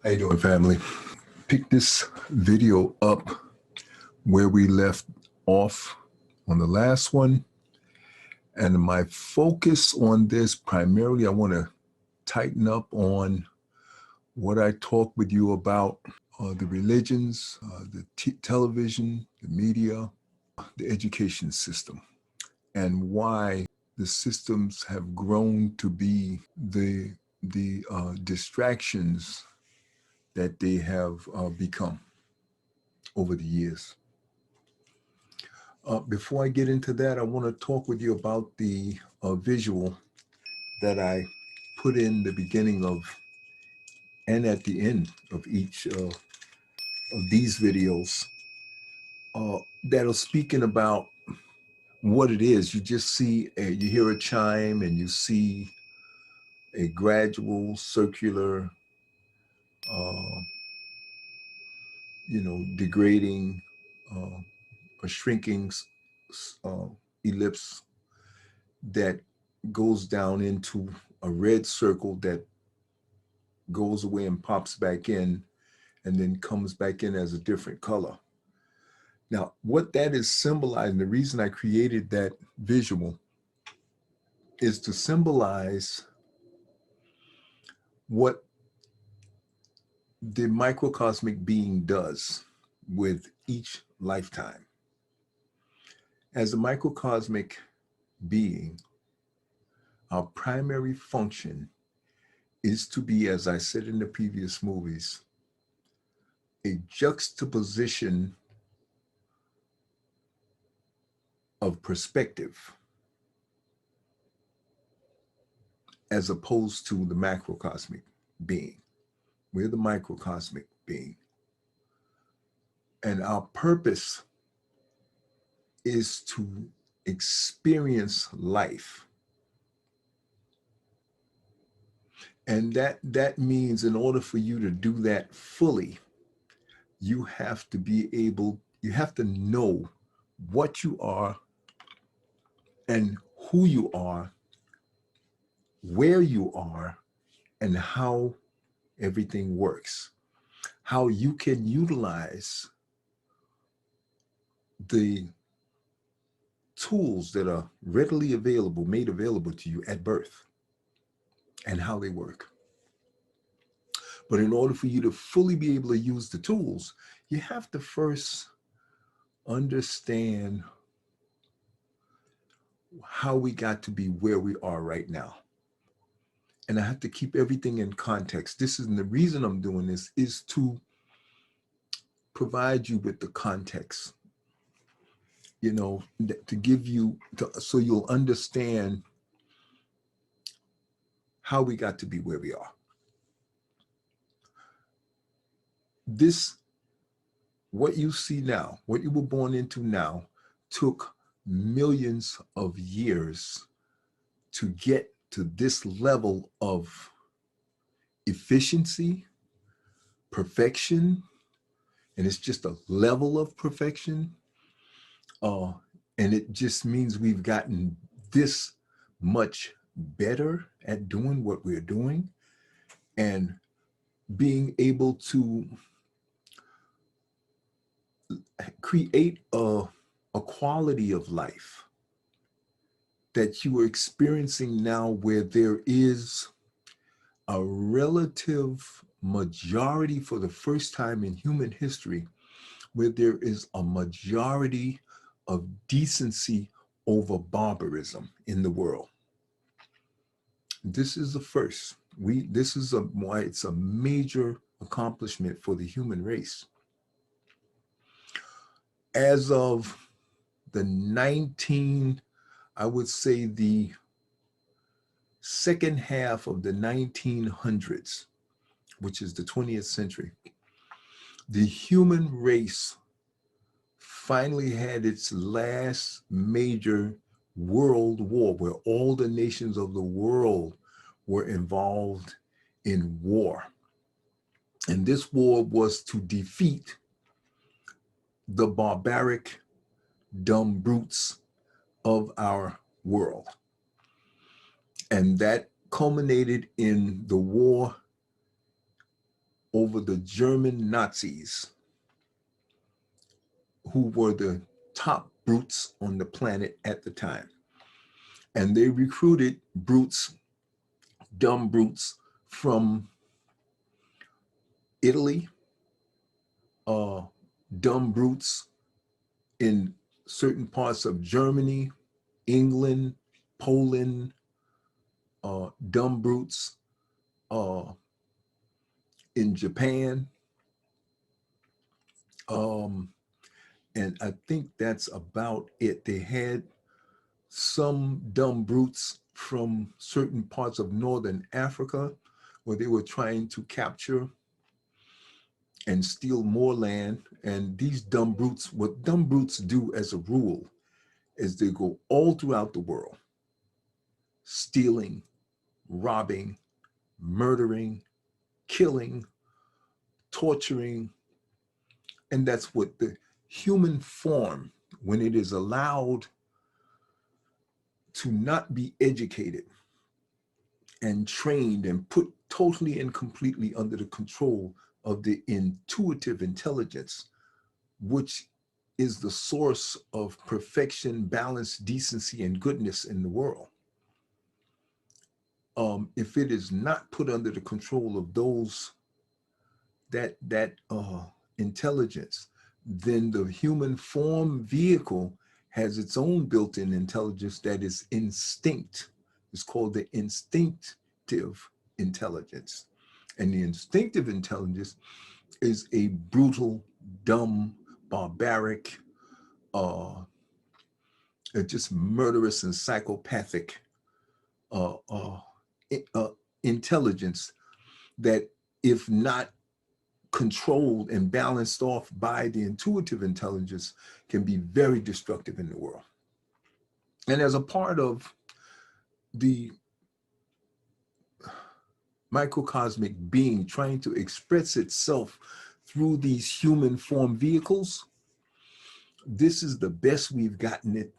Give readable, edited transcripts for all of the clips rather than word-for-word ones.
How you doing, family? Pick this video up where we left off on the last one. And my focus on this, primarily, I want to tighten up on what I talked with you about, the religions, the television, the media, the education system, and why the systems have grown to be the distractions that they have become over the years. Before I get into that, I want to talk with you about the visual that I put in the beginning of and at the end of each of these videos that are speaking about what it is. You just see, you hear a chime and you see a gradual circular, degrading or shrinking ellipse that goes down into a red circle that goes away and pops back in and then comes back in as a different color. Now, what that is symbolizing, the reason I created that visual is to symbolize what the microcosmic being does with each lifetime. As a microcosmic being, our primary function is to be, as I said in the previous movies, a juxtaposition of perspective as opposed to the macrocosmic being. We're the microcosmic being. And our purpose is to experience life. And that means in order for you to do that fully, you have to be able, you have to know what you are and who you are, where you are, and how everything works. How you can utilize the tools that are readily available, made available to you at birth, and how they work. But in order for you to fully be able to use the tools, you have to first understand how we got to be where we are right now. And I have to keep everything in context. This is the reason I'm doing this, is to provide you with the context, to give you, so you'll understand how we got to be where we are. This, what you see now, what you were born into now, took millions of years to get to this level of efficiency, perfection, and it's just a level of perfection. And it just means we've gotten this much better at doing what we're doing and being able to create a quality of life that you are experiencing now, where there is a relative majority for the first time in human history, where there is a majority of decency over barbarism in the world. This is the first. This is why it's a major accomplishment for the human race. As of I would say the second half of the 1900s, which is the 20th century, the human race finally had its last major world war, where all the nations of the world were involved in war. And this war was to defeat the barbaric, dumb brutes of our world. And that culminated in the war over the German Nazis, who were the top brutes on the planet at the time. And they recruited brutes, dumb brutes from Italy, dumb brutes in certain parts of Germany, England, Poland, dumb brutes in Japan. And I think that's about it. They had some dumb brutes from certain parts of Northern Africa where they were trying to capture and steal more land. And these dumb brutes, what dumb brutes do as a rule is they go all throughout the world, stealing, robbing, murdering, killing, torturing. And that's what the human form, when it is allowed to not be educated and trained and put totally and completely under the control of the intuitive intelligence, which is the source of perfection, balance, decency, and goodness in the world. If it is not put under the control of those, that intelligence, then the human form vehicle has its own built-in intelligence that is instinct. It's called the instinctive intelligence. And the instinctive intelligence is a brutal, dumb, barbaric, just murderous and psychopathic intelligence that, if not controlled and balanced off by the intuitive intelligence, can be very destructive in the world. And as a part of the microcosmic being trying to express itself through these human form vehicles, this is the best we've gotten it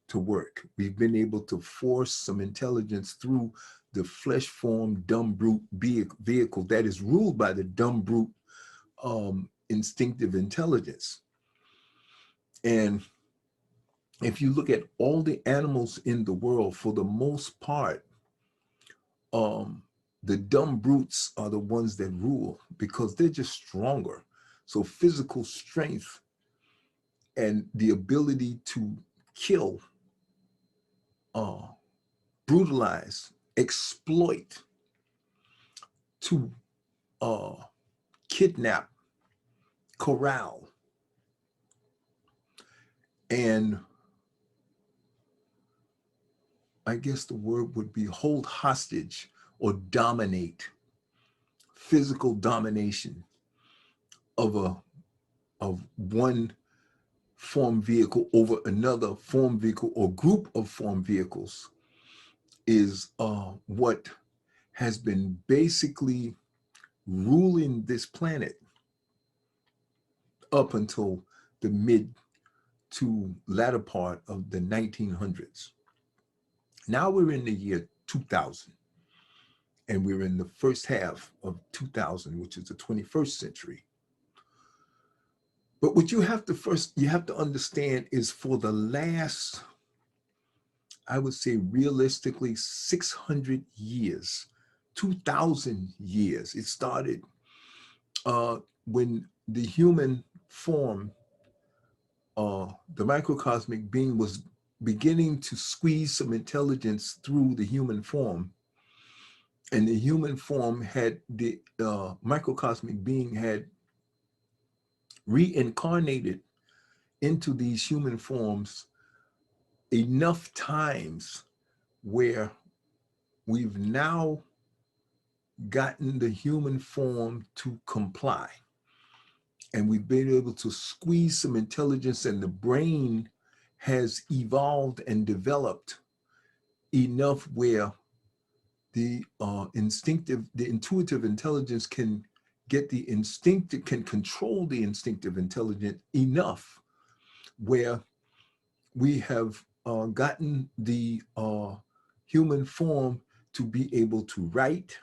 to work. We've been able to force some intelligence through the flesh form dumb brute vehicle that is ruled by the dumb brute instinctive intelligence. And if you look at all the animals in the world, for the most part, the dumb brutes are the ones that rule because they're just stronger. So physical strength and the ability to kill, brutalize, exploit, to kidnap, corral, and I guess the word would be hold hostage or dominate, physical domination of one form vehicle over another form vehicle or group of form vehicles is what has been basically ruling this planet up until the mid to latter part of the 1900s. Now we're in the year 2000, and we're in the first half of 2000, which is the 21st century. But what you have to understand is, for the last, I would say realistically, 600 years, 2000 years, it started when the human form, the microcosmic being, was beginning to squeeze some intelligence through the human form. And the human form had, the microcosmic being had reincarnated into these human forms enough times where we've now gotten the human form to comply. And we've been able to squeeze some intelligence, and the brain has evolved and developed enough where the intuitive intelligence can get the instinctive, can control the instinctive intelligence enough where we have gotten the human form to be able to write,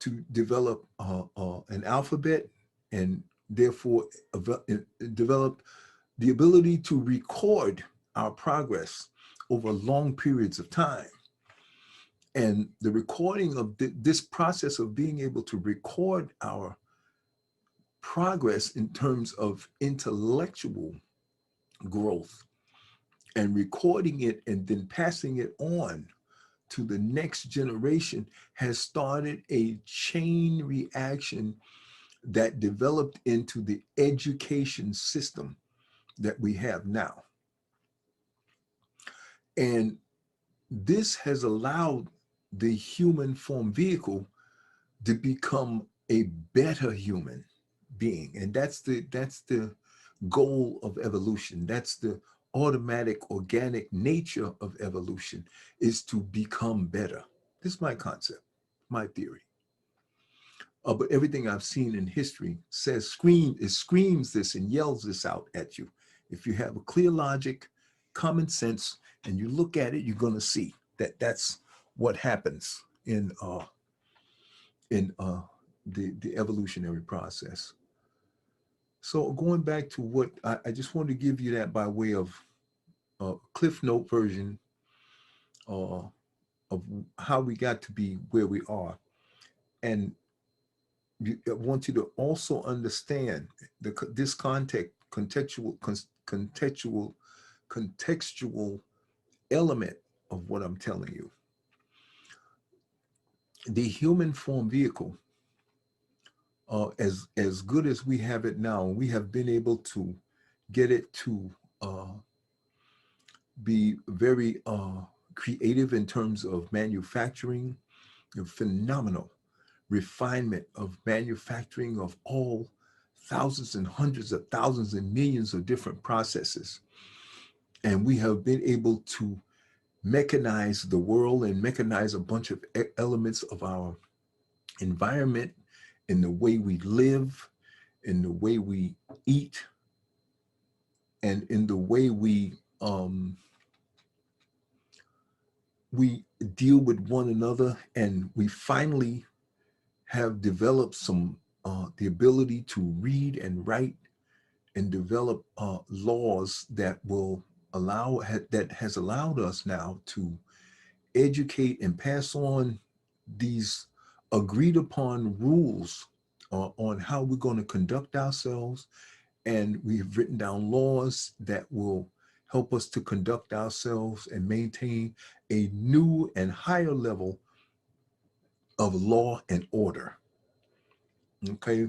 to develop an alphabet, and therefore develop the ability to record our progress over long periods of time. And the recording of this process of being able to record our progress in terms of intellectual growth and recording it and then passing it on to the next generation has started a chain reaction that developed into the education system that we have now. And this has allowed the human form vehicle to become a better human being. And that's the goal of evolution. That's the automatic organic nature of evolution, is to become better. This is my concept, my theory. But everything I've seen in history says screams this and yells this out at you. If you have a clear logic, common sense, and you look at it, you're going to see that that's what happens in the evolutionary process. So going back to what I just wanted to give you that by way of Cliff Note version of how we got to be where we are. And I want you to also understand this contextual element of what I'm telling you. The human form vehicle, as good as we have it now, we have been able to get it to be very creative in terms of manufacturing, phenomenal refinement of manufacturing of all thousands and hundreds of thousands and millions of different processes. And we have been able to mechanize the world and mechanize a bunch of elements of our environment, in the way we live, in the way we eat, and in the way we deal with one another. And we finally have developed some the ability to read and write and develop laws that will that has allowed us now to educate and pass on these agreed upon rules on how we're going to conduct ourselves. And we've written down laws that will help us to conduct ourselves and maintain a new and higher level of law and order. Okay,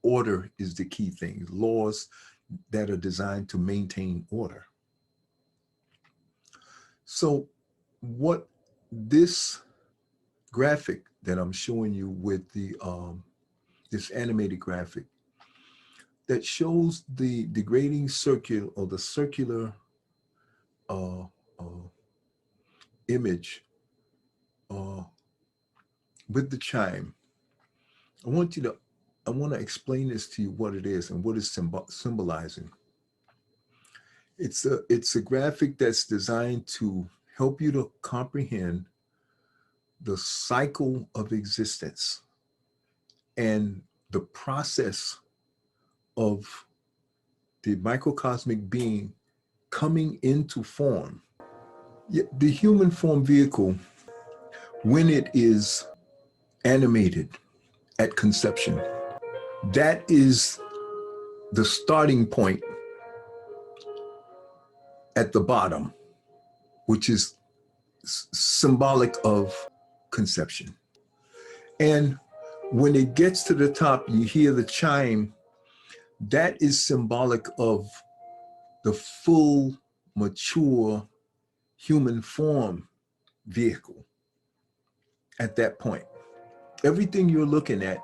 order is the key thing. Laws that are designed to maintain order. So what this graphic that I'm showing you with the this animated graphic that shows the degrading circular, or the circular image with the chime. I want to explain this to you, what it is and what it's symbolizing. It's a graphic that's designed to help you to comprehend the cycle of existence and the process of the microcosmic being coming into form. The human form vehicle, when it is animated at conception, that is the starting point at the bottom, which is symbolic of conception. And when it gets to the top, you hear the chime. That is symbolic of the full, mature human form vehicle at that point. Everything you're looking at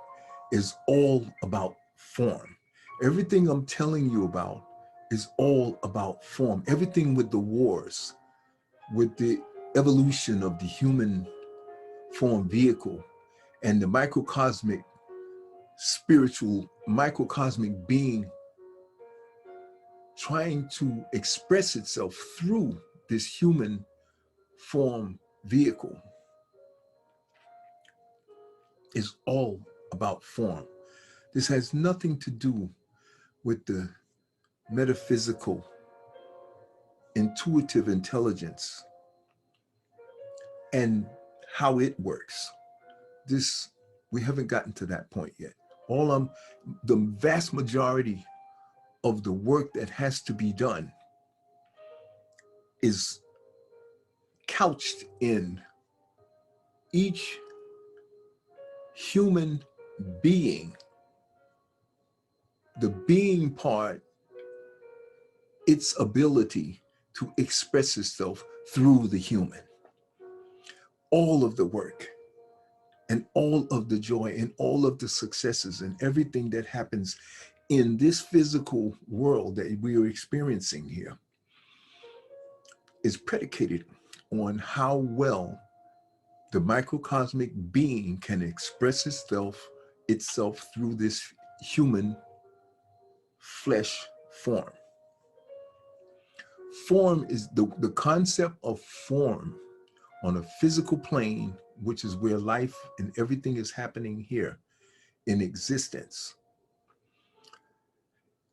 is all about form. Everything I'm telling you about is all about form. Everything with the wars, with the evolution of the human form vehicle and the microcosmic, spiritual, microcosmic being trying to express itself through this human form vehicle. is all about form. This has nothing to do with the metaphysical, intuitive intelligence and how it works. This, we haven't gotten to that point yet. The vast majority of the work that has to be done is couched in each human being, the being part, its ability to express itself through the human. All of the work and all of the joy and all of the successes and everything that happens in this physical world that we are experiencing here is predicated on how well the microcosmic being can express itself through this human flesh form. Form is the concept of form on a physical plane, which is where life and everything is happening here in existence,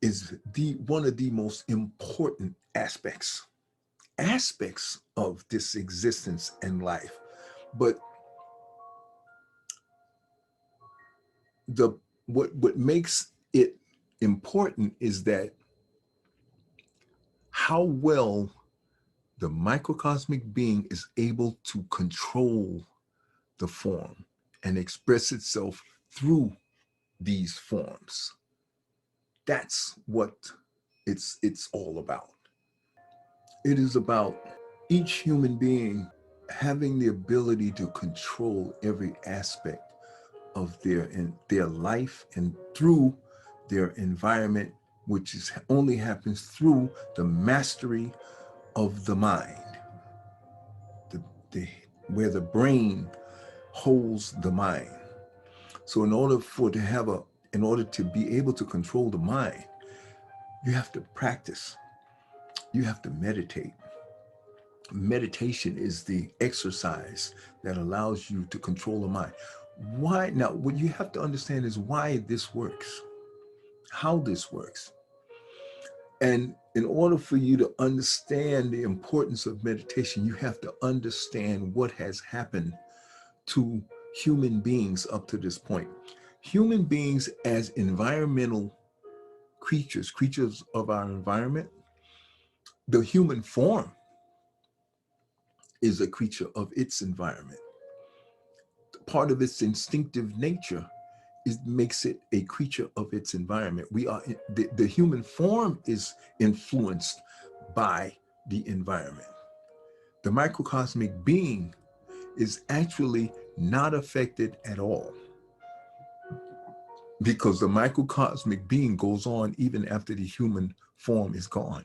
is one of the most important aspects of this existence and life. But what makes it important is that how well the microcosmic being is able to control the form and express itself through these forms. That's what it's all about. It is about each human being having the ability to control every aspect of their life and through their environment, which only happens through the mastery of the mind, where the brain holds the mind. So in order to be able to control the mind, you have to practice. You have to meditate. Meditation is the exercise that allows you to control the mind. Why? Now, what you have to understand is why this works, how this works. And in order for you to understand the importance of meditation, you have to understand what has happened to human beings up to this point. Human beings as environmental creatures of our environment, the human form is a creature of its environment. Part of its instinctive nature makes it a creature of its environment. The human form is influenced by the environment. The microcosmic being is actually not affected at all, because the microcosmic being goes on even after the human form is gone.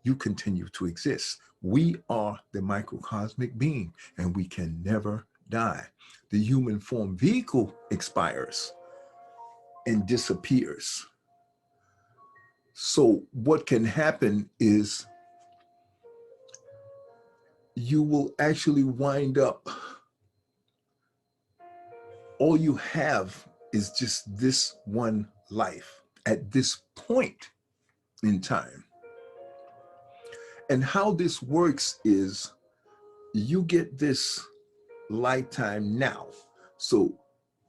You continue to exist. We are the microcosmic being, and we can never die. The human form vehicle expires and disappears. So what can happen is you will actually wind up, all you have is just this one life at this point in time. And how this works is you get this lifetime now. So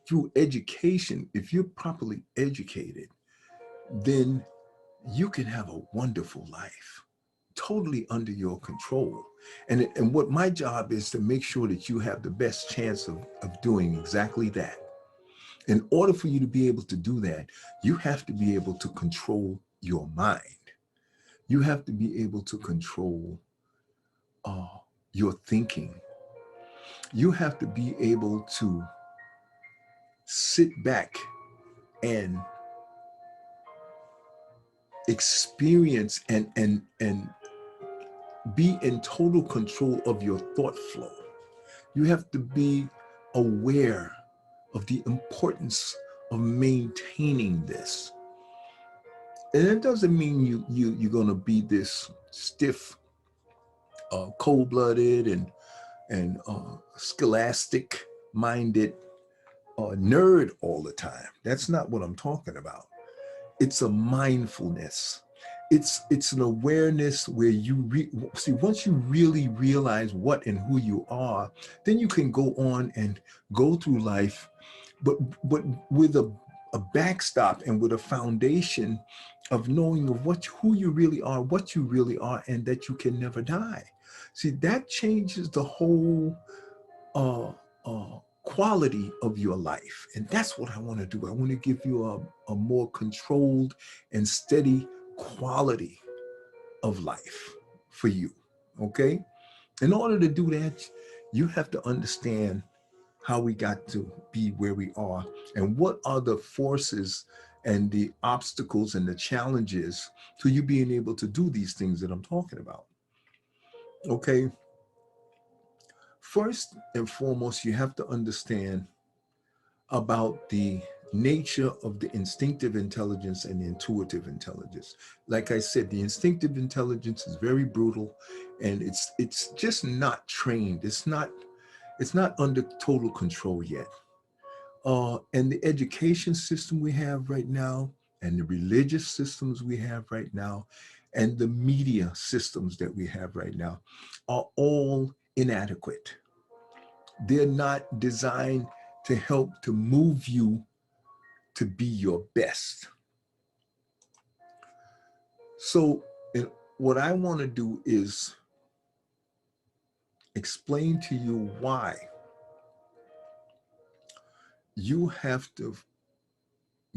through education, if you're properly educated, then you can have a wonderful life, totally under your control. And what my job is to make sure that you have the best chance of doing exactly that. In order for you to be able to do that, you have to be able to control your mind. You have to be able to control your thinking. You have to be able to sit back and experience and be in total control of your thought flow. You have to be aware of the importance of maintaining this. And it doesn't mean you're going to be this stiff, cold-blooded and scholastic-minded nerd all the time. That's not what I'm talking about. It's a mindfulness. It's an awareness where you see, once you really realize what and who you are, then you can go on and go through life, but with a backstop and with a foundation of knowing of who you really are, what you really are, and that you can never die. See, that changes the whole uh, quality of your life. And that's what I want to do. I want to give you a more controlled and steady quality of life for you. Okay. In order to do that, you have to understand how we got to be where we are and what are the forces and the obstacles and the challenges to you being able to do these things that I'm talking about. Okay. First and foremost, you have to understand about the nature of the instinctive intelligence and the intuitive intelligence. Like I said, the instinctive intelligence is very brutal, and it's just not trained. It's not under total control yet. And the education system we have right now, and the religious systems we have right now, and the media systems that we have right now are all inadequate. They're not designed to help to move you to be your best. So what I want to do is explain to you why you have to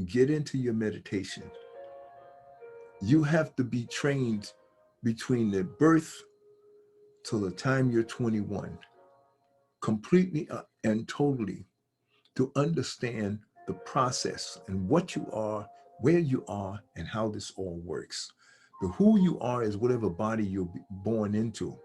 get into your meditation. You have to be trained between the birth till the time you're 21, completely and totally, to understand the process and what you are, where you are, and how this all works. The who you are is whatever body you're born into.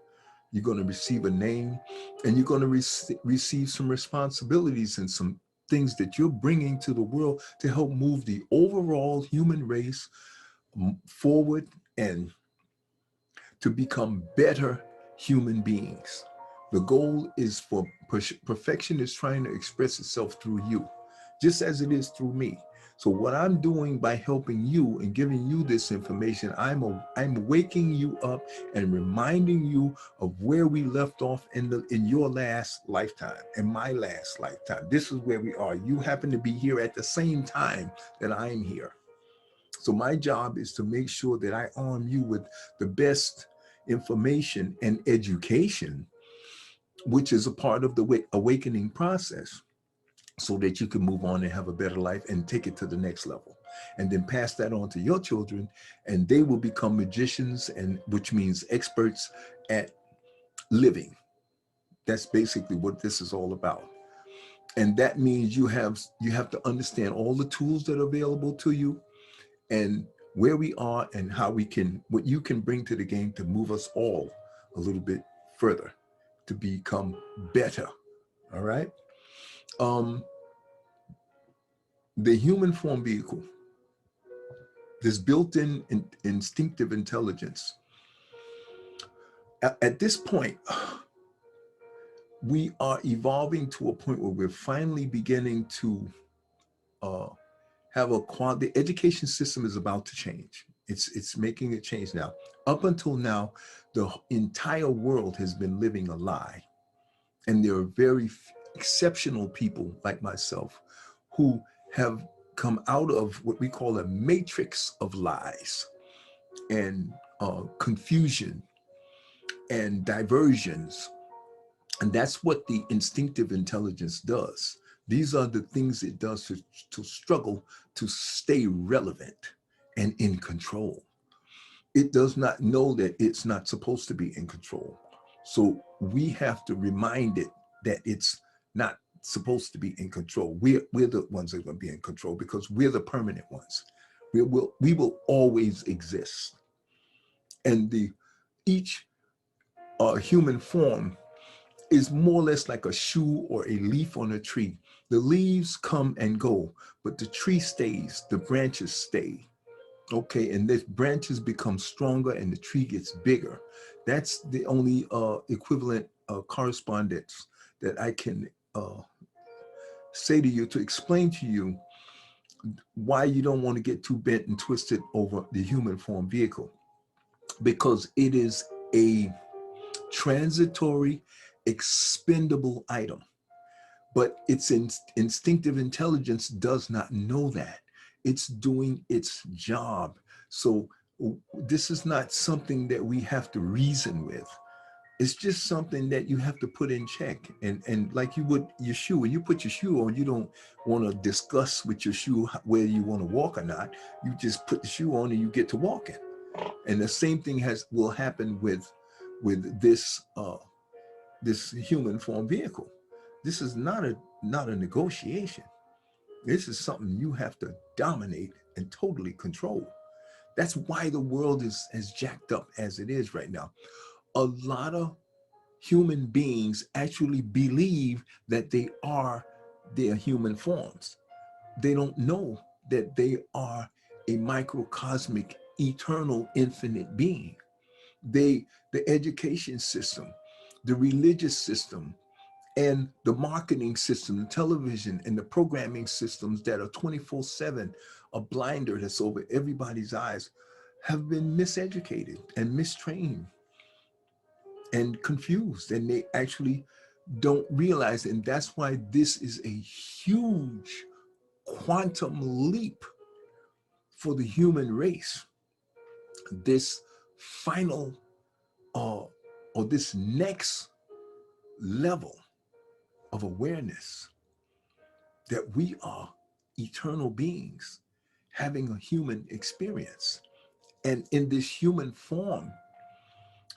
You're going to receive a name, and you're going to receive some responsibilities and some things that you're bringing to the world to help move the overall human race forward and to become better human beings. The goal is for perfection is trying to express itself through you, just as it is through me. So what I'm doing by helping you and giving you this information, I'm waking you up and reminding you of where we left off in your last lifetime, in my last lifetime. This is where we are. You happen to be here at the same time that I'm here. So my job is to make sure that I arm you with the best information and education, which is a part of the awakening process, so that you can move on and have a better life and take it to the next level, and then pass that on to your children, and they will become magicians, and which means experts at living. That's basically what this is all about. And that means you have to understand all the tools that are available to you, and where we are, and how we can, what you can bring to the game to move us all a little bit further, to become better. All right. The human form vehicle, this built-in instinctive intelligence, at this point, we are evolving to a point where we're finally beginning to have a quality. The education system is about to change. It's making a change now. Up until now, the entire world has been living a lie. And there are very exceptional people like myself who have come out of what we call a matrix of lies and confusion and diversions. And that's what the instinctive intelligence does. These are the things it does to struggle to stay relevant and in control. It does not know that it's not supposed to be in control. So we have to remind it that it's not supposed to be in control. We're the ones that are going to be in control, because we're the permanent ones. We will always exist. And each human form is more or less like a shoe or a leaf on a tree. The leaves come and go, but the tree stays, the branches stay. Okay, and the branches become stronger and the tree gets bigger. That's the only equivalent correspondence that I can say to you, to explain to you why you don't want to get too bent and twisted over the human form vehicle, because it is a transitory, expendable item. But its instinctive intelligence does not know that. It's doing its job. So this is not something that we have to reason with. It's just something that you have to put in check. And like you would your shoe, when you put your shoe on, you don't want to discuss with your shoe whether you want to walk or not. You just put the shoe on and you get to walking. And the same thing will happen with this this human form vehicle. This is not a negotiation. This is something you have to dominate and totally control. That's why the world is as jacked up as it is right now. A lot of human beings actually believe that they are their human forms. They don't know that they are a microcosmic, eternal, infinite being. The education system, the religious system, and the marketing system, the television and the programming systems that are 24/7, a blinder that's over everybody's eyes, have been miseducated and mistrained and confused, and they actually don't realize it. And that's why this is a huge quantum leap for the human race. This final or this next level of awareness that we are eternal beings having a human experience. And in this human form,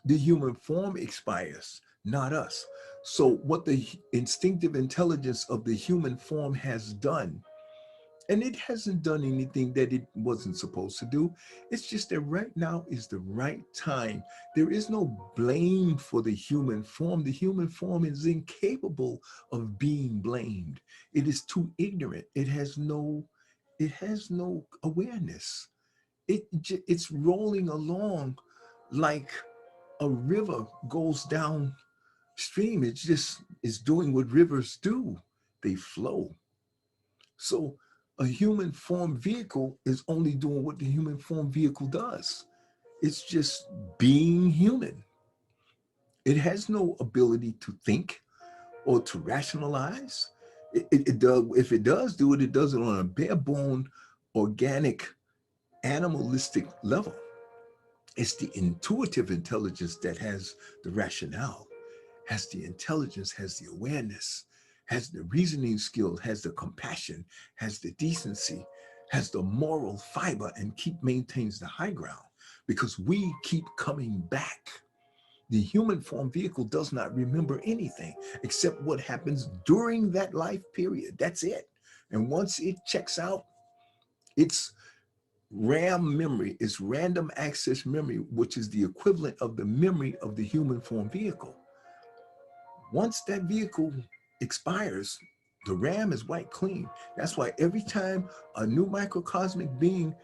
the human form expires, not us. So what the instinctive intelligence of the human form has done, and it hasn't done anything that it wasn't supposed to do. It's just that right now is the right time. There is no blame for the human form. The human form is incapable of being blamed. It is too ignorant. It has no awareness. It's rolling along like a river goes downstream. It just is doing what rivers do. They flow. So a human form vehicle is only doing what the human form vehicle does. It's just being human. It has no ability to think or to rationalize. It does, if it does do it, it does it on a bare bone, organic, animalistic level. It's the intuitive intelligence that has the rationale, has the intelligence, has the awareness, has the reasoning skills, has the compassion, has the decency, has the moral fiber, and maintains the high ground, because we keep coming back. The human form vehicle does not remember anything except what happens during that life period. That's it. And once it checks out, it's RAM memory, it's random access memory, which is the equivalent of the memory of the human form vehicle. Once that vehicle expires, the RAM is wiped clean. That's why every time a new microcosmic being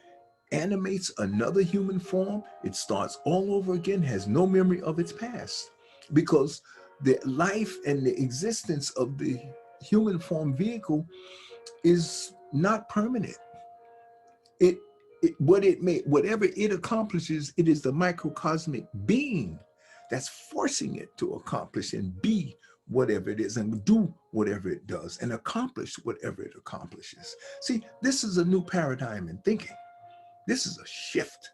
animates another human form, it starts all over again, has no memory of its past, because the life and the existence of the human form vehicle is not permanent. Whatever it accomplishes, it is the microcosmic being that's forcing it to accomplish and be whatever it is and do whatever it does and accomplish whatever it accomplishes. See, this is a new paradigm in thinking. This is a shift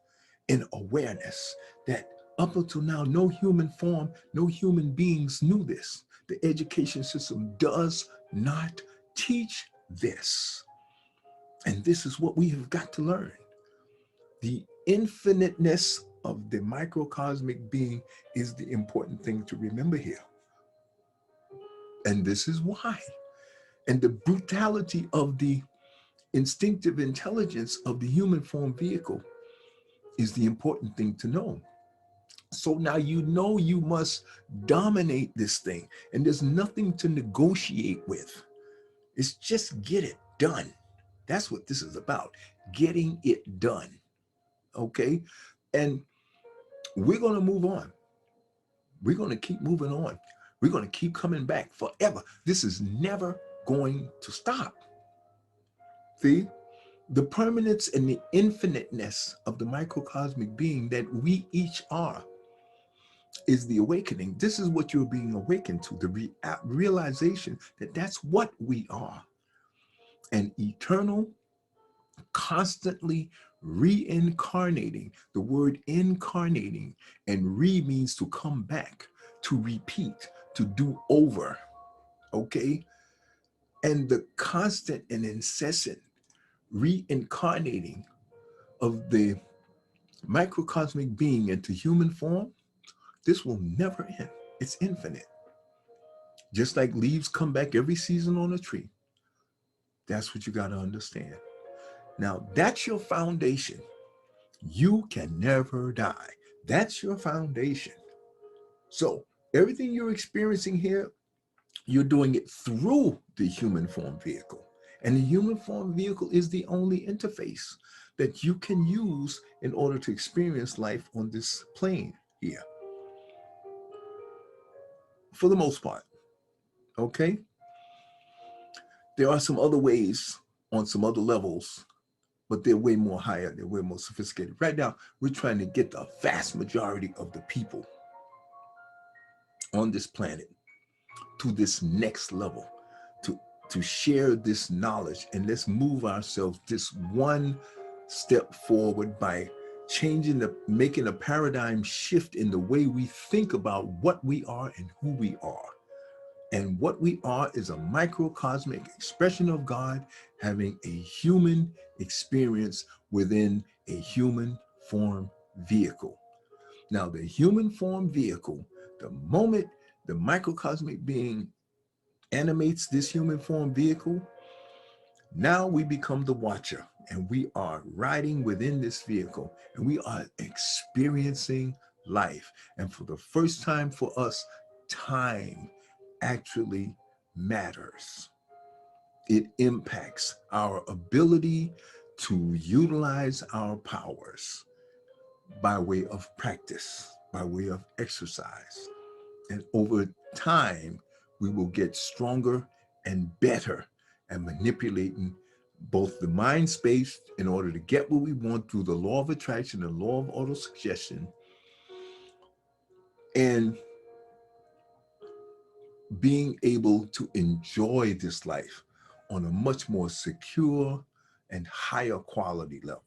in awareness that up until now, no human form, no human beings knew this. The education system does not teach this. And this is what we have got to learn. The infiniteness of the microcosmic being is the important thing to remember here. And this is why. And the brutality of the instinctive intelligence of the human form vehicle is the important thing to know. So now you know you must dominate this thing, and there's nothing to negotiate with. It's just get it done. That's what this is about, getting it done. Okay? And we're going to move on. We're going to keep moving on. We're going to keep coming back forever. This is never going to stop. See, the permanence and the infiniteness of the microcosmic being that we each are is the awakening. This is what you're being awakened to, the realization that that's what we are. An eternal, constantly reincarnating. The word incarnating, and re means to come back, to repeat, to do over, okay? And the constant and incessant reincarnating of the microcosmic being into human form, this will never end. It's infinite. Just like leaves come back every season on a tree. That's what you got to understand. Now, that's your foundation. You can never die. That's your foundation. So everything you're experiencing here, you're doing it through the human form vehicle. And the human form vehicle is the only interface that you can use in order to experience life on this plane here. For the most part, okay? There are some other ways on some other levels, but they're way more higher, they're way more sophisticated. Right now, we're trying to get the vast majority of the people on this planet to this next level, to share this knowledge, and let's move ourselves this one step forward by making a paradigm shift in the way we think about what we are and who we are. And what we are is a microcosmic expression of God having a human experience within a human form vehicle. Now, the human form vehicle, the moment the microcosmic being animates this human form vehicle, now we become the watcher, and we are riding within this vehicle, and we are experiencing life. And for the first time for us, time actually matters. It impacts our ability to utilize our powers by way of practice, by way of exercise. And over time, we will get stronger and better at manipulating both the mind space in order to get what we want through the law of attraction and law of autosuggestion, and being able to enjoy this life on a much more secure and higher quality level.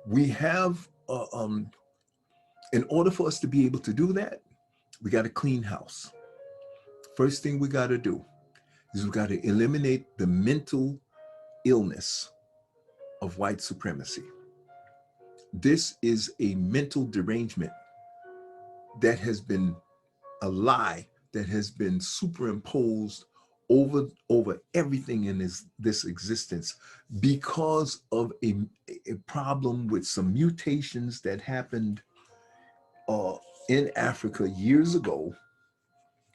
We have, in order for us to be able to do that, we got to clean house. First thing we got to do is we got to eliminate the mental illness of white supremacy. This is a mental derangement that has been a lie that has been superimposed over everything in this existence because of a problem with some mutations that happened in Africa years ago.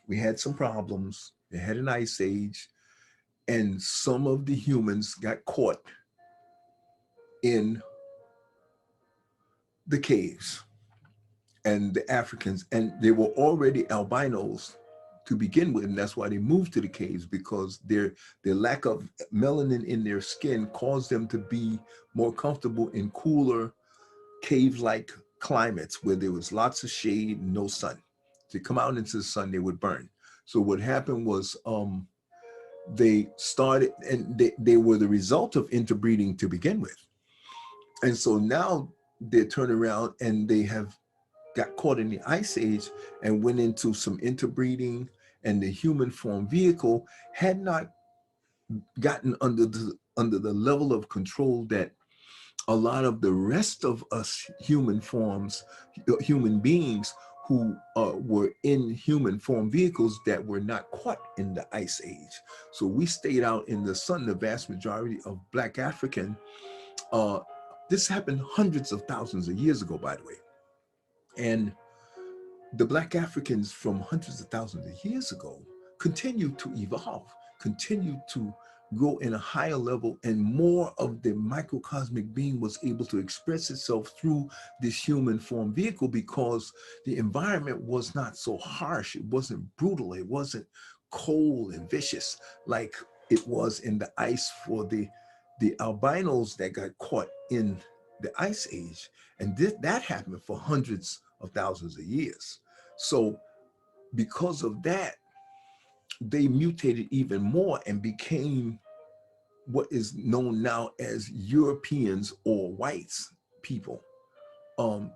We had some problems. They had an ice age, and some of the humans got caught in the caves, and the Africans, and they were already albinos to begin with, and that's why they moved to the caves, because their lack of melanin in their skin caused them to be more comfortable in cooler cave-like climates where there was lots of shade and no sun. To come out into the sun, they would burn. So what happened was they started, and they were the result of interbreeding to begin with. And so now they turn around and they have got caught in the ice age and went into some interbreeding, and the human form vehicle had not gotten under the level of control that a lot of the rest of us human beings who were in human form vehicles that were not caught in the ice age. So we stayed out in the sun, the vast majority of Black African. This happened hundreds of thousands of years ago, by the way. And the Black Africans from hundreds of thousands of years ago continued to evolve, continued to grow in a higher level, and more of the microcosmic being was able to express itself through this human form vehicle because the environment was not so harsh. It wasn't brutal. It wasn't cold and vicious, like it was in the ice for the albinos that got caught in the ice age. And that happened for hundreds of thousands of years. So because of that, they mutated even more and became what is known now as Europeans or whites people.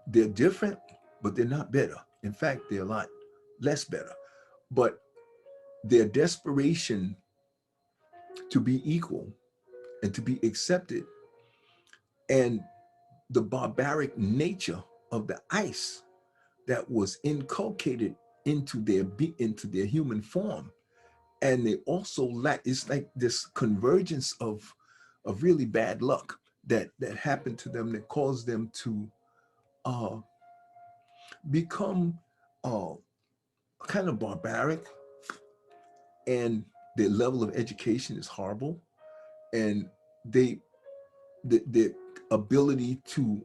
They're different, but they're not better. In fact, they're a lot less better. But their desperation to be equal and to be accepted, and the barbaric nature of the ice that was inculcated into their human form. And they also lack, it's like this convergence of really bad luck that happened to them, that caused them to become uh, kind of barbaric, and their level of education is horrible, and the ability to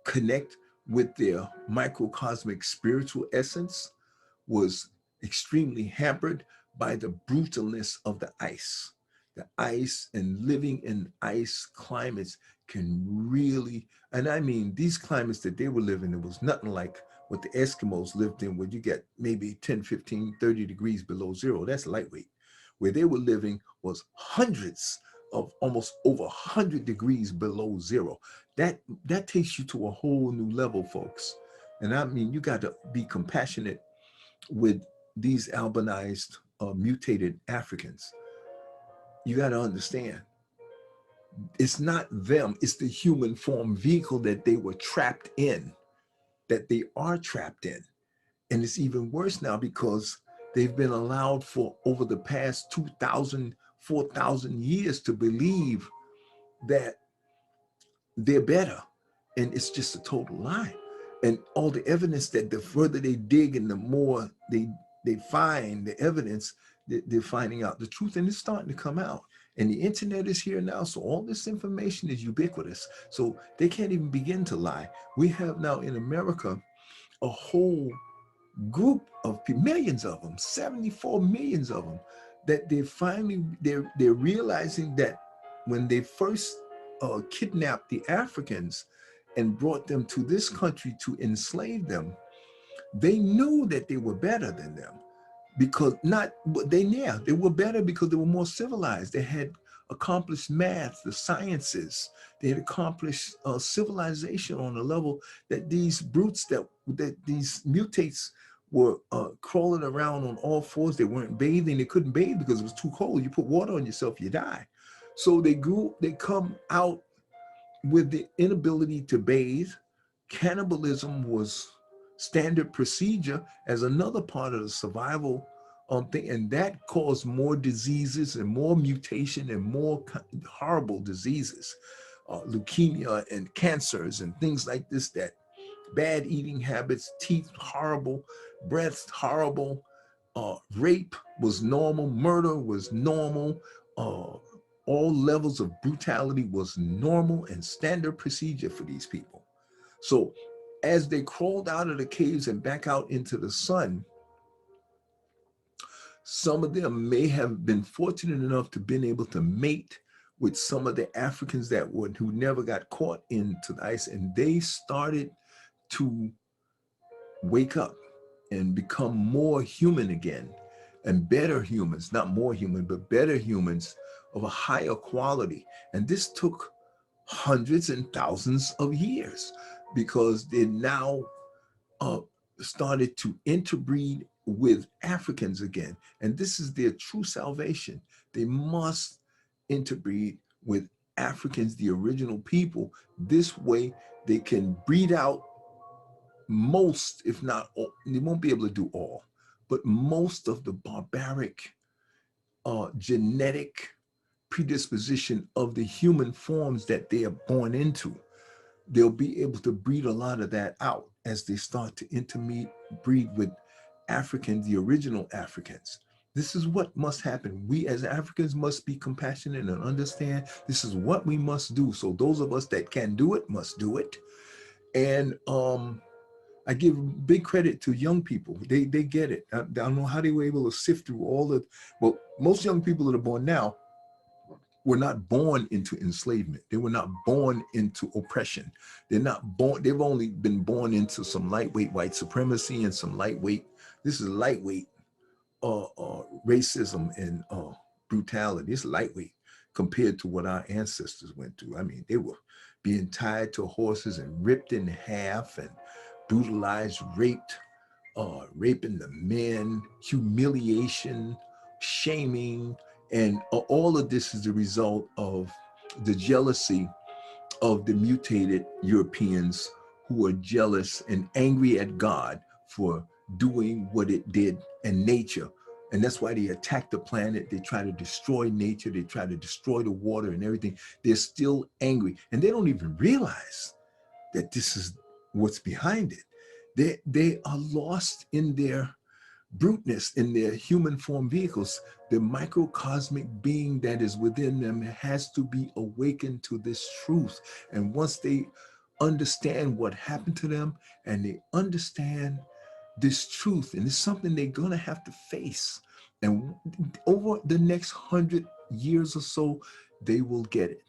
connect with their microcosmic spiritual essence was extremely hampered by the brutalness of the ice. The ice, and living in ice climates can really, and I mean, these climates that they were living in was nothing like what the Eskimos lived in, where you get maybe 10, 15, 30 degrees below zero. That's lightweight. Where they were living was hundreds of, almost over 100 degrees below zero. That takes you to a whole new level, folks. And I mean, you got to be compassionate with these albinized, mutated Africans. You got to understand, it's not them, it's the human form vehicle that they were trapped in, that they are trapped in. And it's even worse now because they've been allowed for over the past 2,000, 4,000 years to believe that they're better. And it's just a total lie. And all the evidence, that the further they dig and the more they find the evidence, they're finding out the truth, and it's starting to come out. And the internet is here now, so all this information is ubiquitous. So they can't even begin to lie. We have now in America a whole group of people, millions of them, 74 millions of them, that they're realizing that when they first kidnapped the Africans and brought them to this country to enslave them, they knew that they were better than them, because they were better because they were more civilized. They had accomplished math, the sciences. They had accomplished civilization on a level that these brutes, that these mutates were crawling around on all fours. They weren't bathing. They couldn't bathe because it was too cold. You put water on yourself, you die. So they come out with the inability to bathe. Cannibalism was standard procedure as another part of the survival thing, and that caused more diseases and more mutation and more horrible diseases, leukemia and cancers and things like this. That bad eating habits, teeth horrible, breath horrible, rape was normal, murder was normal, all levels of brutality was normal and standard procedure for these people. So as they crawled out of the caves and back out into the sun, some of them may have been fortunate enough to been able to mate with some of the Africans who never got caught into the ice, and they started to wake up and become more human again, and better humans, not more human, but better humans of a higher quality. And this took hundreds and thousands of years, because they now started to interbreed with Africans again. And this is their true salvation. They must interbreed with Africans, the original people. This way they can breed out most, if not all, they won't be able to do all, but most of the barbaric genetic predisposition of the human forms that they are born into. They'll be able to breed a lot of that out as they start to interbreed with Africans, the original Africans. This is what must happen. We as Africans must be compassionate and understand this is what we must do. So those of us that can do it must do it. And I give big credit to young people. They get it. I don't know how they were able to sift through all the, well, most young people that are born now were not born into enslavement. They were not born into oppression. They're not born, they've only been born into some lightweight white supremacy and some lightweight, this is lightweight racism and brutality. It's lightweight compared to what our ancestors went through. I mean, they were being tied to horses and ripped in half and brutalized, raped, raping the men, humiliation, shaming, and all of this is the result of the jealousy of the mutated Europeans who were jealous and angry at God for doing what it did in nature. And that's why they attack the planet. They try to destroy nature. They try to destroy the water and everything. They're still angry. And they don't even realize that this is what's behind it. They are lost in their bruteness, in their human form vehicles. The microcosmic being that is within them has to be awakened to this truth. And once they understand what happened to them and they understand this truth, and it's something they're gonna have to face. And over the next 100 years or so, they will get it.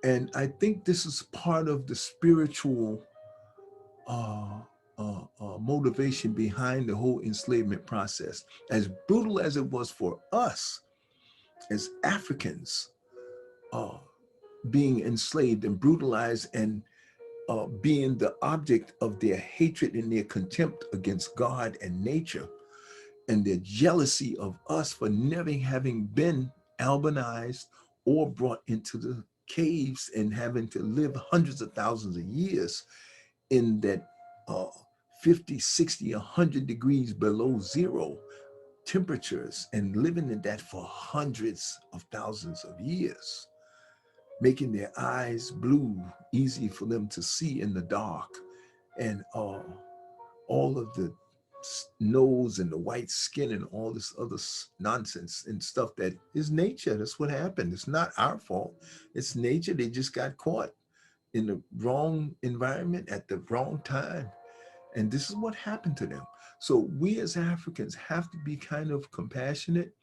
And I think this is part of the spiritual motivation behind the whole enslavement process. As brutal as it was for us as Africans, being enslaved and brutalized and being the object of their hatred and their contempt against God and nature, and their jealousy of us for never having been albanized or brought into the caves and having to live hundreds of thousands of years in that 50, 60, 100 degrees below zero temperatures and living in that for hundreds of thousands of years, making their eyes blue, easy for them to see in the dark, and all of the nose and the white skin and all this other nonsense and stuff that is nature. That's what happened. It's not our fault. It's nature. They just got caught in the wrong environment at the wrong time. And this is what happened to them. So we as Africans have to be kind of compassionate,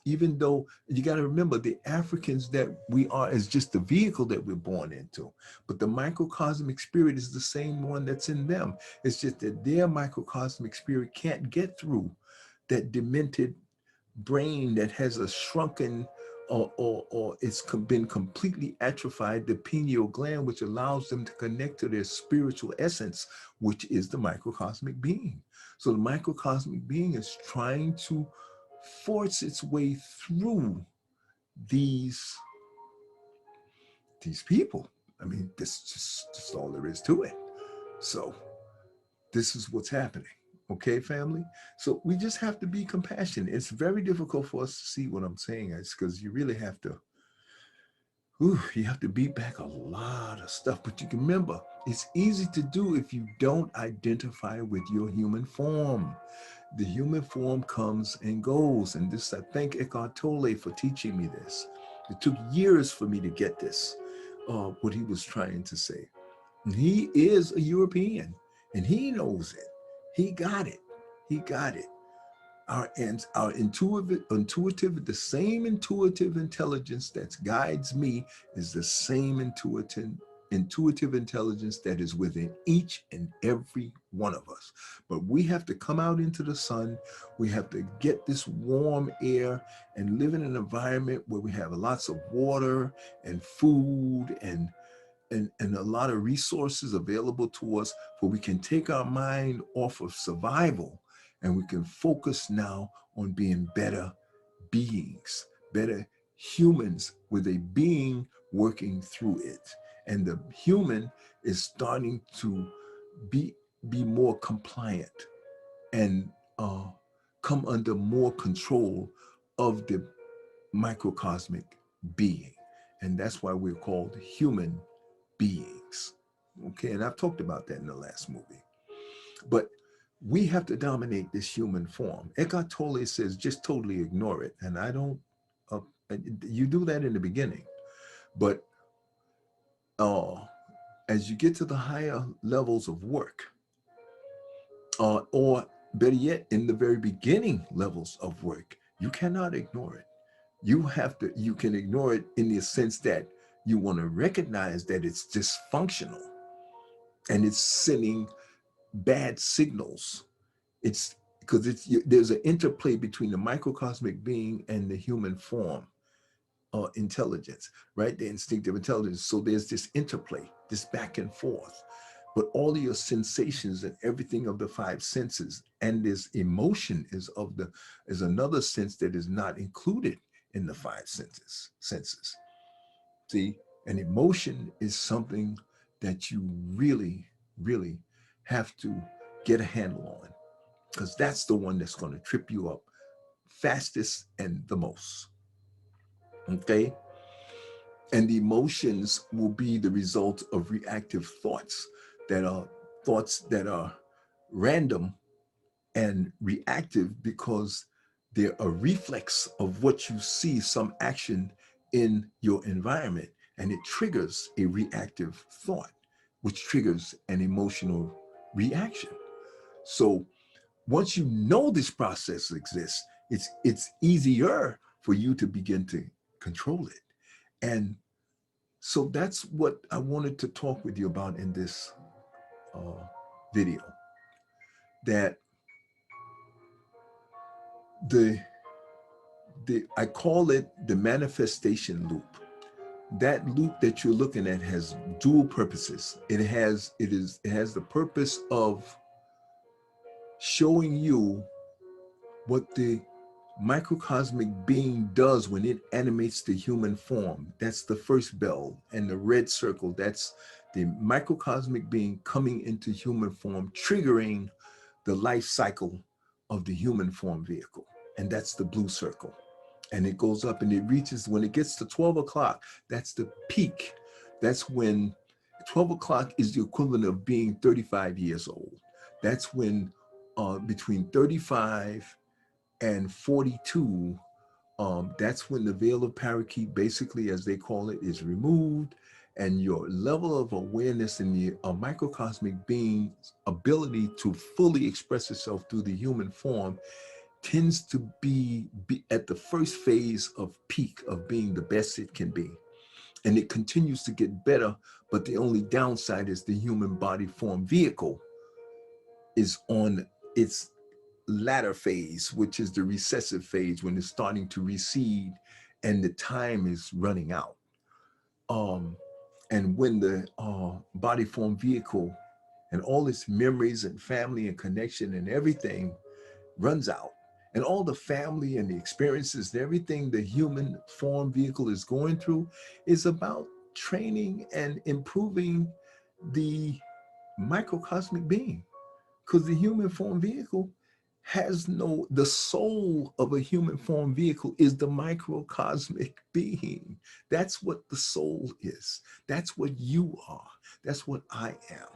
even though you got to remember the Africans that we are is just the vehicle that we're born into. But the microcosmic spirit is the same one that's in them. It's just that their microcosmic spirit can't get through that demented brain that has a shrunken or it's been completely atrophied, the pineal gland, which allows them to connect to their spiritual essence, which is the microcosmic being. So the microcosmic being is trying to force its way through these people. I mean, this is just all there is to it. So this is what's happening. Okay, family? So we just have to be compassionate. It's very difficult for us to see what I'm saying. It's because you really have to, you have to beat back a lot of stuff. But you can remember, it's easy to do if you don't identify with your human form. The human form comes and goes. And this, I thank Eckhart Tolle for teaching me this. It took years for me to get this, what he was trying to say. And he is a European and he knows it. He got it. He got it. Our intuitive, the same intuitive intelligence that guides me is the same intuitive intelligence that is within each and every one of us. But we have to come out into the sun. We have to get this warm air and live in an environment where we have lots of water and food and a lot of resources available to us, where we can take our mind off of survival and we can focus now on being better beings, better humans with a being working through it. And the human is starting to be more compliant and come under more control of the microcosmic being. And that's why we're called human beings. Okay, and I've talked about that in the last movie. But we have to dominate this human form. Eckhart Tolle says just totally ignore it. And I don't, you do that in the beginning. But as you get to the higher levels of work, or better yet, in the very beginning levels of work, you cannot ignore it. You can ignore it in the sense that you want to recognize that it's dysfunctional and it's sending bad signals. It's because there's an interplay between the microcosmic being and the human form intelligence, right? The instinctive intelligence. So there's this interplay, this back and forth. But all of your sensations and everything of the five senses, and this emotion is another sense that is not included in the five senses. See, an emotion is something that you really, really have to get a handle on, because that's the one that's going to trip you up fastest and the most. Okay? And the emotions will be the result of reactive thoughts that are random and reactive because they're a reflex of what you see, some action in your environment, and it triggers a reactive thought, which triggers an emotional reaction. So once you know this process exists, it's easier for you to begin to control it. And so that's what I wanted to talk with you about in this video, that I call it the manifestation loop. That loop that you're looking at has dual purposes. It has the purpose of showing you what the microcosmic being does when it animates the human form. That's the first bell, and the red circle, that's the microcosmic being coming into human form, triggering the life cycle of the human form vehicle. And that's the blue circle. And it goes up and it reaches, when it gets to 12 o'clock, that's the peak. That's when 12 o'clock is the equivalent of being 35 years old. That's when between 35 and 42, that's when the veil of parakeet, basically, as they call it, is removed, and your level of awareness in the microcosmic being's ability to fully express itself through the human form tends to be at the first phase of peak of being the best it can be. And it continues to get better, but the only downside is the human body form vehicle is on its latter phase, which is the recessive phase, when it's starting to recede and the time is running out. And when the body form vehicle and all its memories and family and connection and everything runs out, and all the family and the experiences and everything the human form vehicle is going through is about training and improving the microcosmic being. Because the human form vehicle has the soul of a human form vehicle is the microcosmic being. That's what the soul is. That's what you are. That's what I am.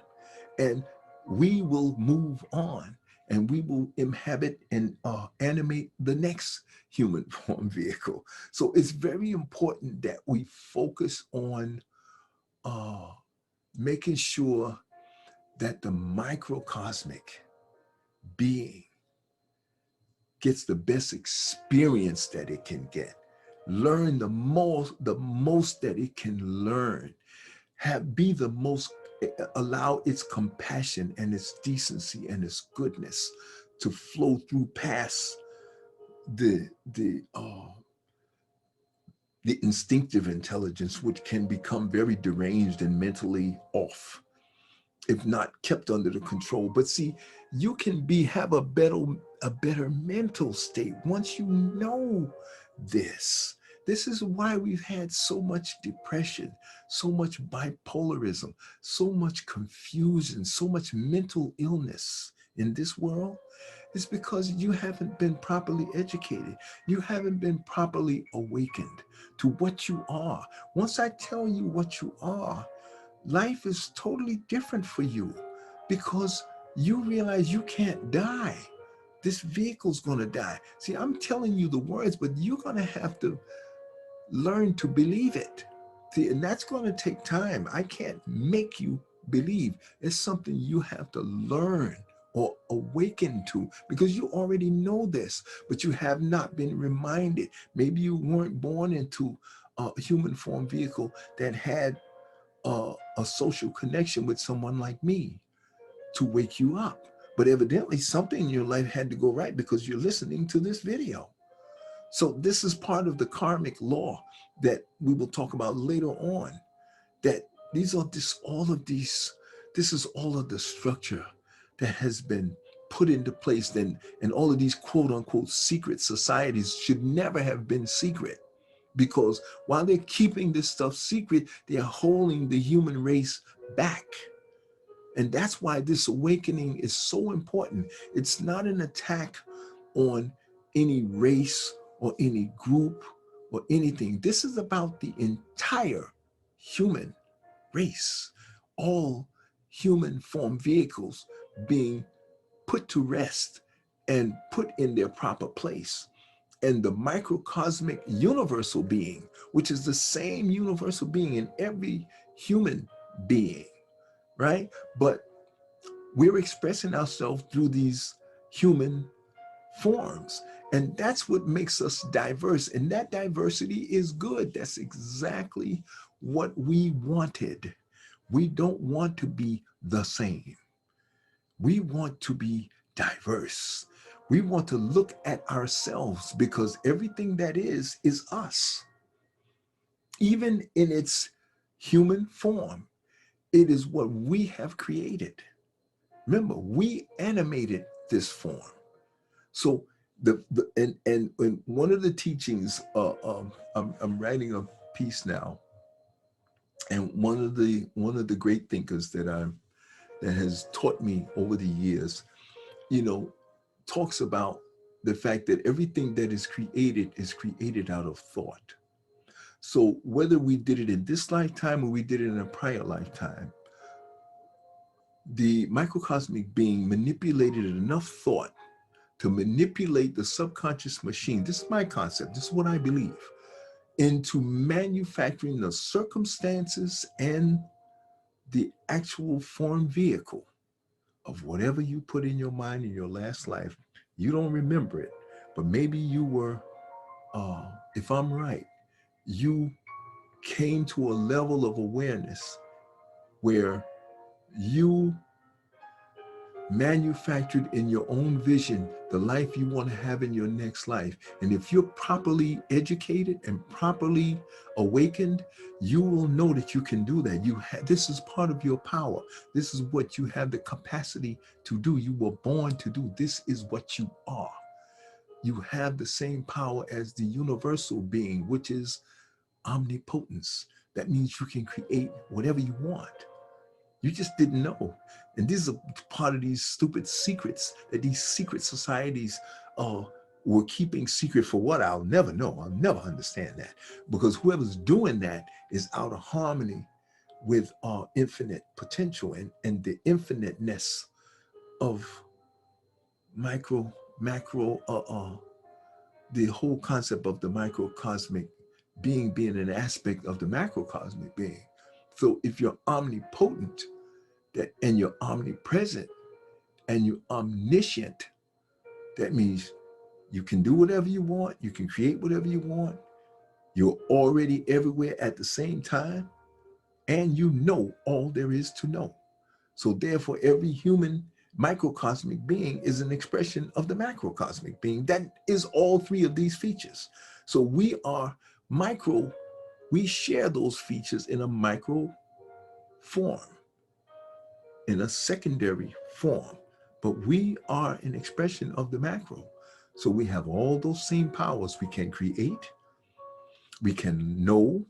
And we will move on, and we will inhabit and animate the next human form vehicle. So it's very important that we focus on making sure that the microcosmic being gets the best experience that it can get, learn the most that it can learn, be the most, allow its compassion and its decency and its goodness to flow through past the instinctive intelligence, which can become very deranged and mentally off if not kept under the control. But see, you can have a better mental state once you know this. This is why we've had so much depression, so much bipolarism, so much confusion, so much mental illness in this world. It's because you haven't been properly educated. You haven't been properly awakened to what you are. Once I tell you what you are, life is totally different for you, because you realize you can't die. This vehicle's going to die. See, I'm telling you the words, but you're going to have to learn to believe it. See, and that's going to take time. I can't make you believe. It's something you have to learn or awakened to, because you already know this, but you have not been reminded. Maybe you weren't born into a human form vehicle that had a social connection with someone like me to wake you up. But evidently something in your life had to go right because you're listening to this video. So this is part of the karmic law that we will talk about later on, that these are this is all of the structure that has been put into place, and all of these quote unquote secret societies should never have been secret, because while they're keeping this stuff secret, they're holding the human race back. And that's why this awakening is so important. It's not an attack on any race or any group or anything. This is about the entire human race, all human form vehicles being put to rest and put in their proper place. And the microcosmic universal being, which is the same universal being in every human being, right? But we're expressing ourselves through these human forms. And that's what makes us diverse. And that diversity is good. That's exactly what we wanted. We don't want to be the same. We want to be diverse. We want to look at ourselves, because everything that is us. Even in its human form, it is what we have created. Remember, we animated this form. So and one of the teachings, I'm writing a piece now, and one of the great thinkers that has taught me over the years, talks about the fact that everything that is created out of thought. So whether we did it in this lifetime or we did it in a prior lifetime, the microcosmic being manipulated enough thought to manipulate the subconscious machine. This is my concept. This is what I believe, into manufacturing the circumstances and the actual form vehicle of whatever you put in your mind in your last life. You don't remember it, but maybe you were, if I'm right, you came to a level of awareness where you manufactured in your own vision the life you want to have in your next life. And if you're properly educated and properly awakened, you will know that you can do that. This is part of your power. This is what you have the capacity to do. You were born to do. This is what you are. You have the same power as the universal being, which is omnipotence. That means you can create whatever you want. You just didn't know. And these are part of these stupid secrets that these secret societies were keeping secret for what? I'll never know. I'll never understand that. Because whoever's doing that is out of harmony with our infinite potential and the infiniteness of macro, the whole concept of the microcosmic being an aspect of the macrocosmic being. So if you're omnipotent, and you're omnipresent and you're omniscient, that means you can do whatever you want, you can create whatever you want, you're already everywhere at the same time, and you know all there is to know. So therefore, every human microcosmic being is an expression of the macrocosmic being. That is all three of these features. So we are micro, we share those features in a micro form, in a secondary form, but we are an expression of the macro. So we have all those same powers. We can create, we can know,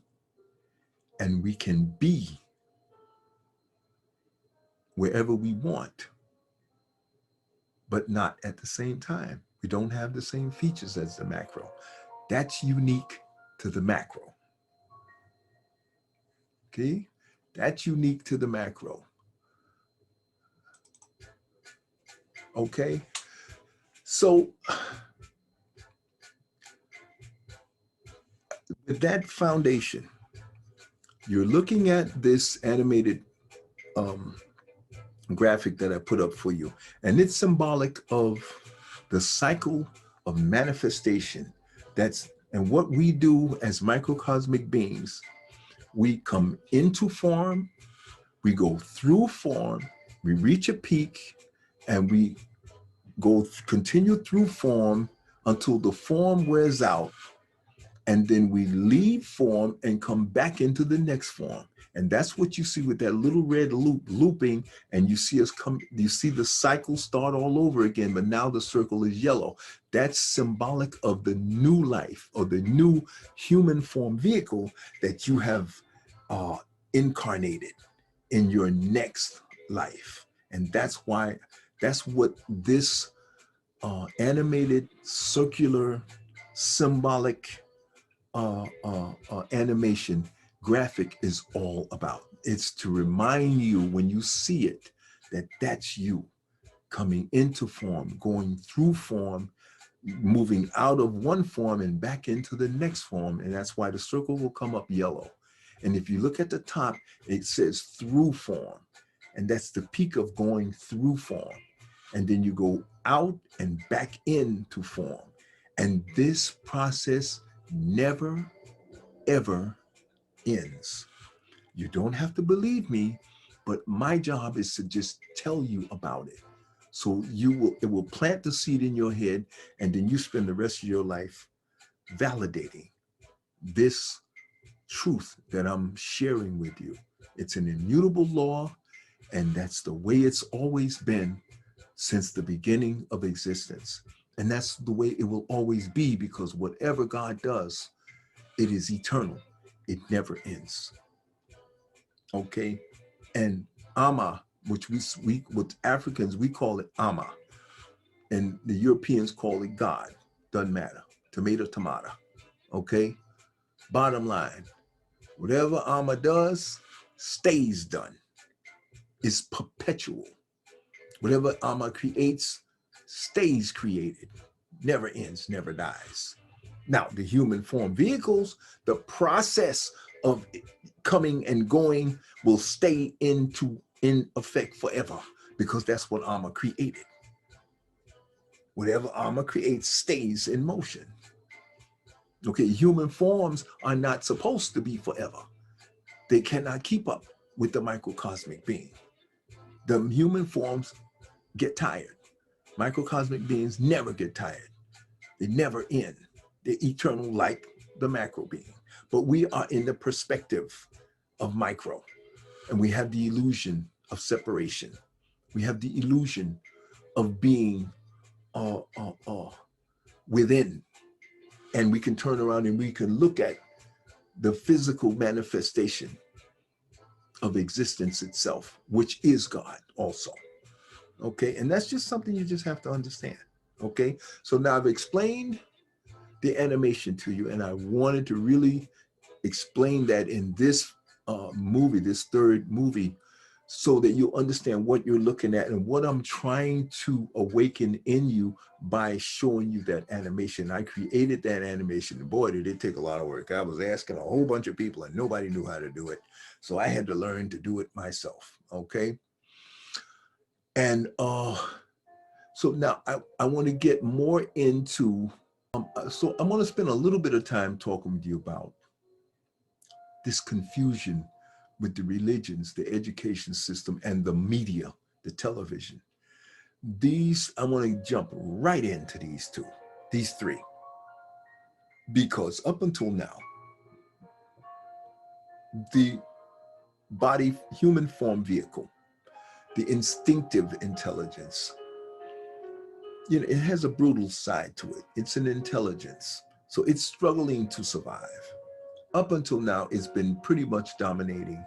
and we can be wherever we want, but not at the same time. We don't have the same features as the macro. That's unique to the macro. Okay? That's unique to the macro. Okay? So with that foundation, you're looking at this animated graphic that I put up for you. And it's symbolic of the cycle of manifestation. And what we do as microcosmic beings, we come into form, we go through form, we reach a peak, and we continue through form until the form wears out, and then we leave form and come back into the next form. And that's what you see with that little red loop looping, and you see the cycle start all over again, but now the circle is yellow. That's symbolic of the new life, or the new human form vehicle that you have incarnated in your next life. And that's what this animated, circular, symbolic animation graphic is all about. It's to remind you when you see it that that's you coming into form, going through form, moving out of one form and back into the next form. And that's why the circle will come up yellow. And if you look at the top, it says through form. And that's the peak of going through form. And then you go out and back into form. And this process never, ever ends. You don't have to believe me, but my job is to just tell you about it. So it will plant the seed in your head, and then you spend the rest of your life validating this truth that I'm sharing with you. It's an immutable law, and that's the way it's always been since the beginning of existence. And that's the way it will always be, because whatever God does, it is eternal. It never ends. Okay? And Ama, which with Africans, we call it Ama. And the Europeans call it God. Doesn't matter. Tomato, tomato. Okay? Bottom line, whatever Ama does, stays done. It's perpetual. Whatever Ama creates, stays created. Never ends, never dies. Now, the human form vehicles, the process of coming and going will stay in effect forever, because that's what Ama created. Whatever Ama creates stays in motion. Okay, human forms are not supposed to be forever. They cannot keep up with the microcosmic being. The human forms get tired. Microcosmic beings never get tired. They never end. They're eternal like the macro being. But we are in the perspective of micro, and we have the illusion of separation. We have the illusion of being within, and we can turn around and we can look at the physical manifestation of existence itself, which is God also. Okay, and that's just something you just have to understand. Okay, so now I've explained the animation to you, and I wanted to really explain that in this movie, this third movie, so that you understand what you're looking at and what I'm trying to awaken in you by showing you that animation. I created that animation. Boy, did it take a lot of work. I was asking a whole bunch of people and nobody knew how to do it. So I had to learn to do it myself, okay? And so now I want to get more into, so I'm going to spend a little bit of time talking with you about this confusion with the religions, the education system, and the media, the television. I want to jump right into these three, because up until now, the human form vehicle, the instinctive intelligence, it has a brutal side to it. It's an intelligence. So it's struggling to survive. Up until now, it's been pretty much dominating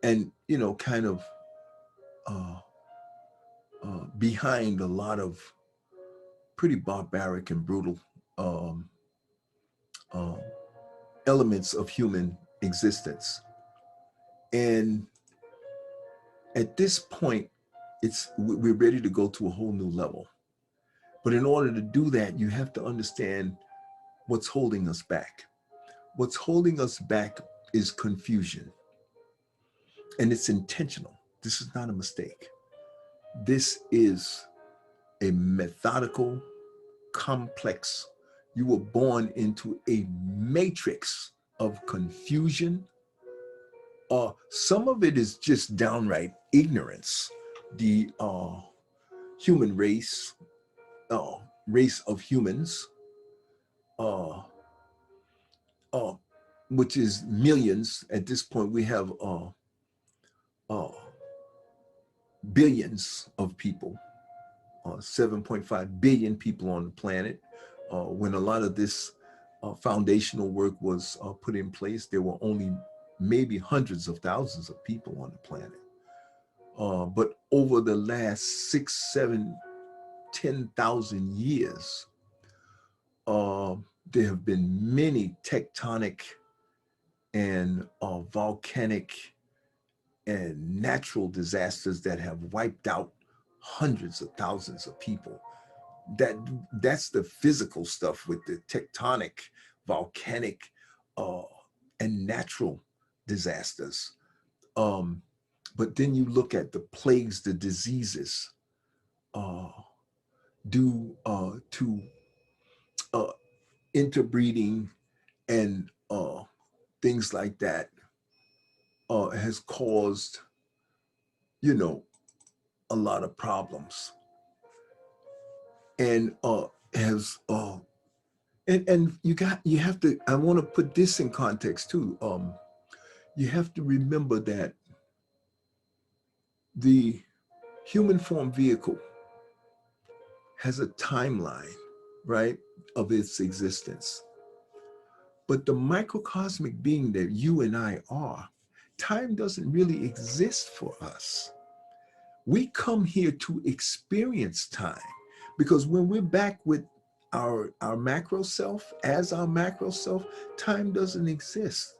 and, kind of behind a lot of pretty barbaric and brutal elements of human existence. And at this point, we're ready to go to a whole new level. But in order to do that, you have to understand what's holding us back. What's holding us back is confusion. and it's intentional. This is not a mistake. This is a methodical, complex. You were born into a matrix of confusion. Some of it is just downright ignorance. The human race, race of humans, uh, uh, which is millions. At this point, we have uh, billions of people, 7.5 billion people on the planet. When a lot of this foundational work was put in place, there were only maybe hundreds of thousands of people on the planet. But over the last 6, 7, 10,000 years, there have been many tectonic and volcanic and natural disasters that have wiped out hundreds of thousands of people. That's the physical stuff with the tectonic, volcanic, and natural disasters. But then you look at the plagues, the diseases, due to interbreeding and things like that, has caused, you know, a lot of problems, and has and you have to, I want to put this in context too. You have to remember that the human form vehicle has a timeline, right, of its existence. But the microcosmic being that you and I are, time doesn't really exist for us. We come here to experience time, because when we're back with our macro self, as our macro self, time doesn't exist.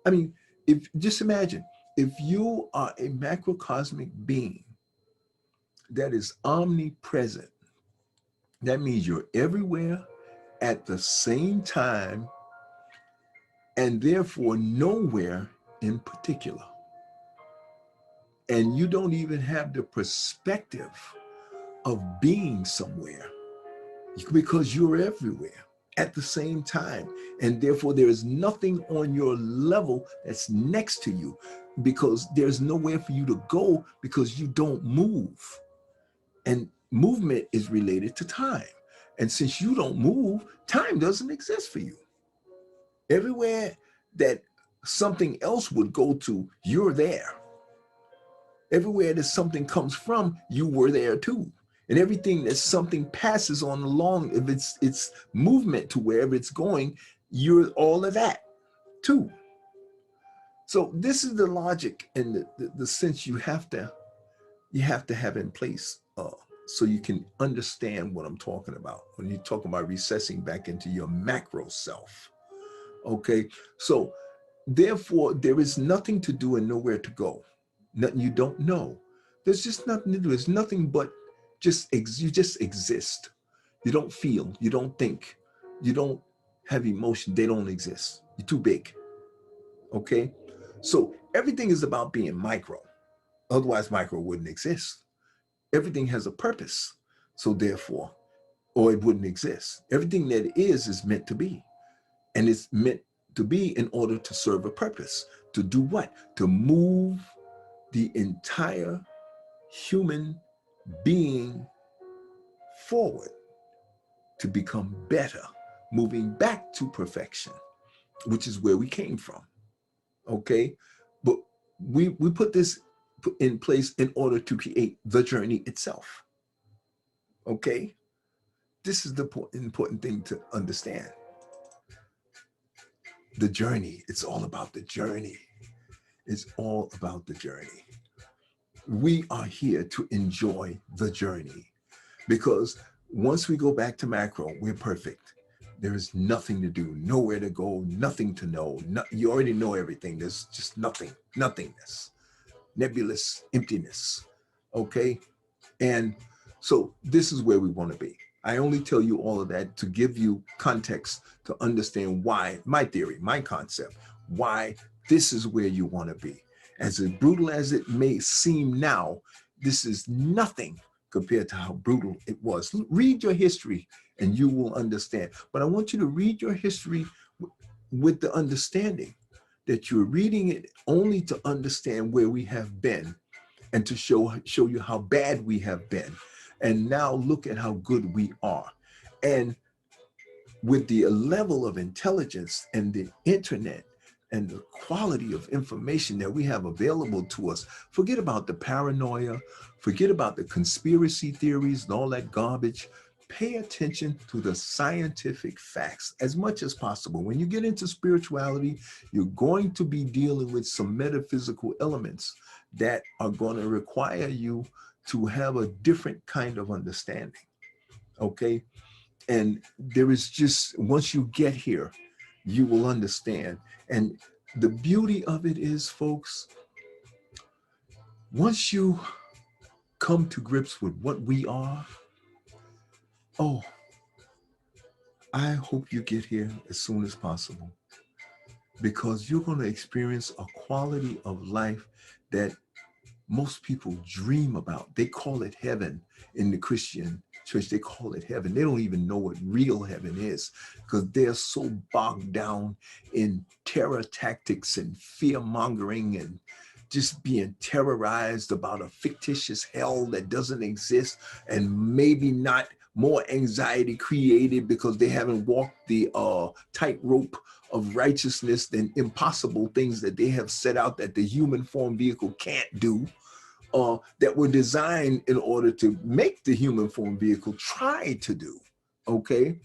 I mean, if just imagine, if you are a macrocosmic being that is omnipresent, that means you're everywhere at the same time, and therefore nowhere in particular. And you don't even have the perspective of being somewhere, because you're everywhere at the same time. And therefore there is nothing on your level that's next to you, because there's nowhere for you to go, because you don't move. And movement is related to time. And since you don't move, time doesn't exist for you. Everywhere that something else would go to, you're there. Everywhere that something comes from, you were there too. And everything that something passes on along, if it's movement to wherever it's going, you're all of that too. So this is the logic and the sense you have to have in place, so you can understand what I'm talking about when you're talking about recessing back into your macro self. Okay, so therefore there is nothing to do and nowhere to go. Nothing you don't know. There's just nothing to do. There's nothing but you just exist. You don't feel, you don't think, you don't have emotion. They don't exist. You're too big. Okay, so everything is about being micro. Otherwise micro wouldn't exist. Everything has a purpose. So therefore, or it wouldn't exist. Everything that is meant to be. And it's meant to be in order to serve a purpose. To do what? To move the entire human being forward, to become better, moving back to perfection, which is where we came from. Okay, but we put this in place in order to create the journey itself. Okay, this is the important thing to understand. The journey, it's all about the journey. It's all about the journey. We are here to enjoy the journey, because once we go back to macro, we're perfect. There is nothing to do, nowhere to go, nothing to know. You already know everything. There's just nothing, nothingness, nebulous emptiness. Okay, and so this is where we want to be. I only tell you all of that to give you context to understand why, my theory, my concept, why this is where you want to be. As brutal as it may seem now, this is nothing compared to how brutal it was. Read your history and you will understand. But I want you to read your history with the understanding that you're reading it only to understand where we have been and to show you how bad we have been. And now look at how good we are. And with the level of intelligence and the internet and the quality of information that we have available to us, forget about the paranoia, forget about the conspiracy theories and all that garbage. Pay attention to the scientific facts as much as possible. When you get into spirituality, you're going to be dealing with some metaphysical elements that are going to require you to have a different kind of understanding, okay? And there is just, once you get here, you will understand. And the beauty of it is, folks, once you come to grips with what we are, oh, I hope you get here as soon as possible, because you're going to experience a quality of life that most people dream about. They call it heaven in the Christian church. They call it heaven. They don't even know what real heaven is because they're so bogged down in terror tactics and fear mongering and just being terrorized about a fictitious hell that doesn't exist, and maybe not more anxiety created because they haven't walked the tightrope of righteousness than impossible things that they have set out that the human form vehicle can't do, that were designed in order to make the human form vehicle try to do, okay?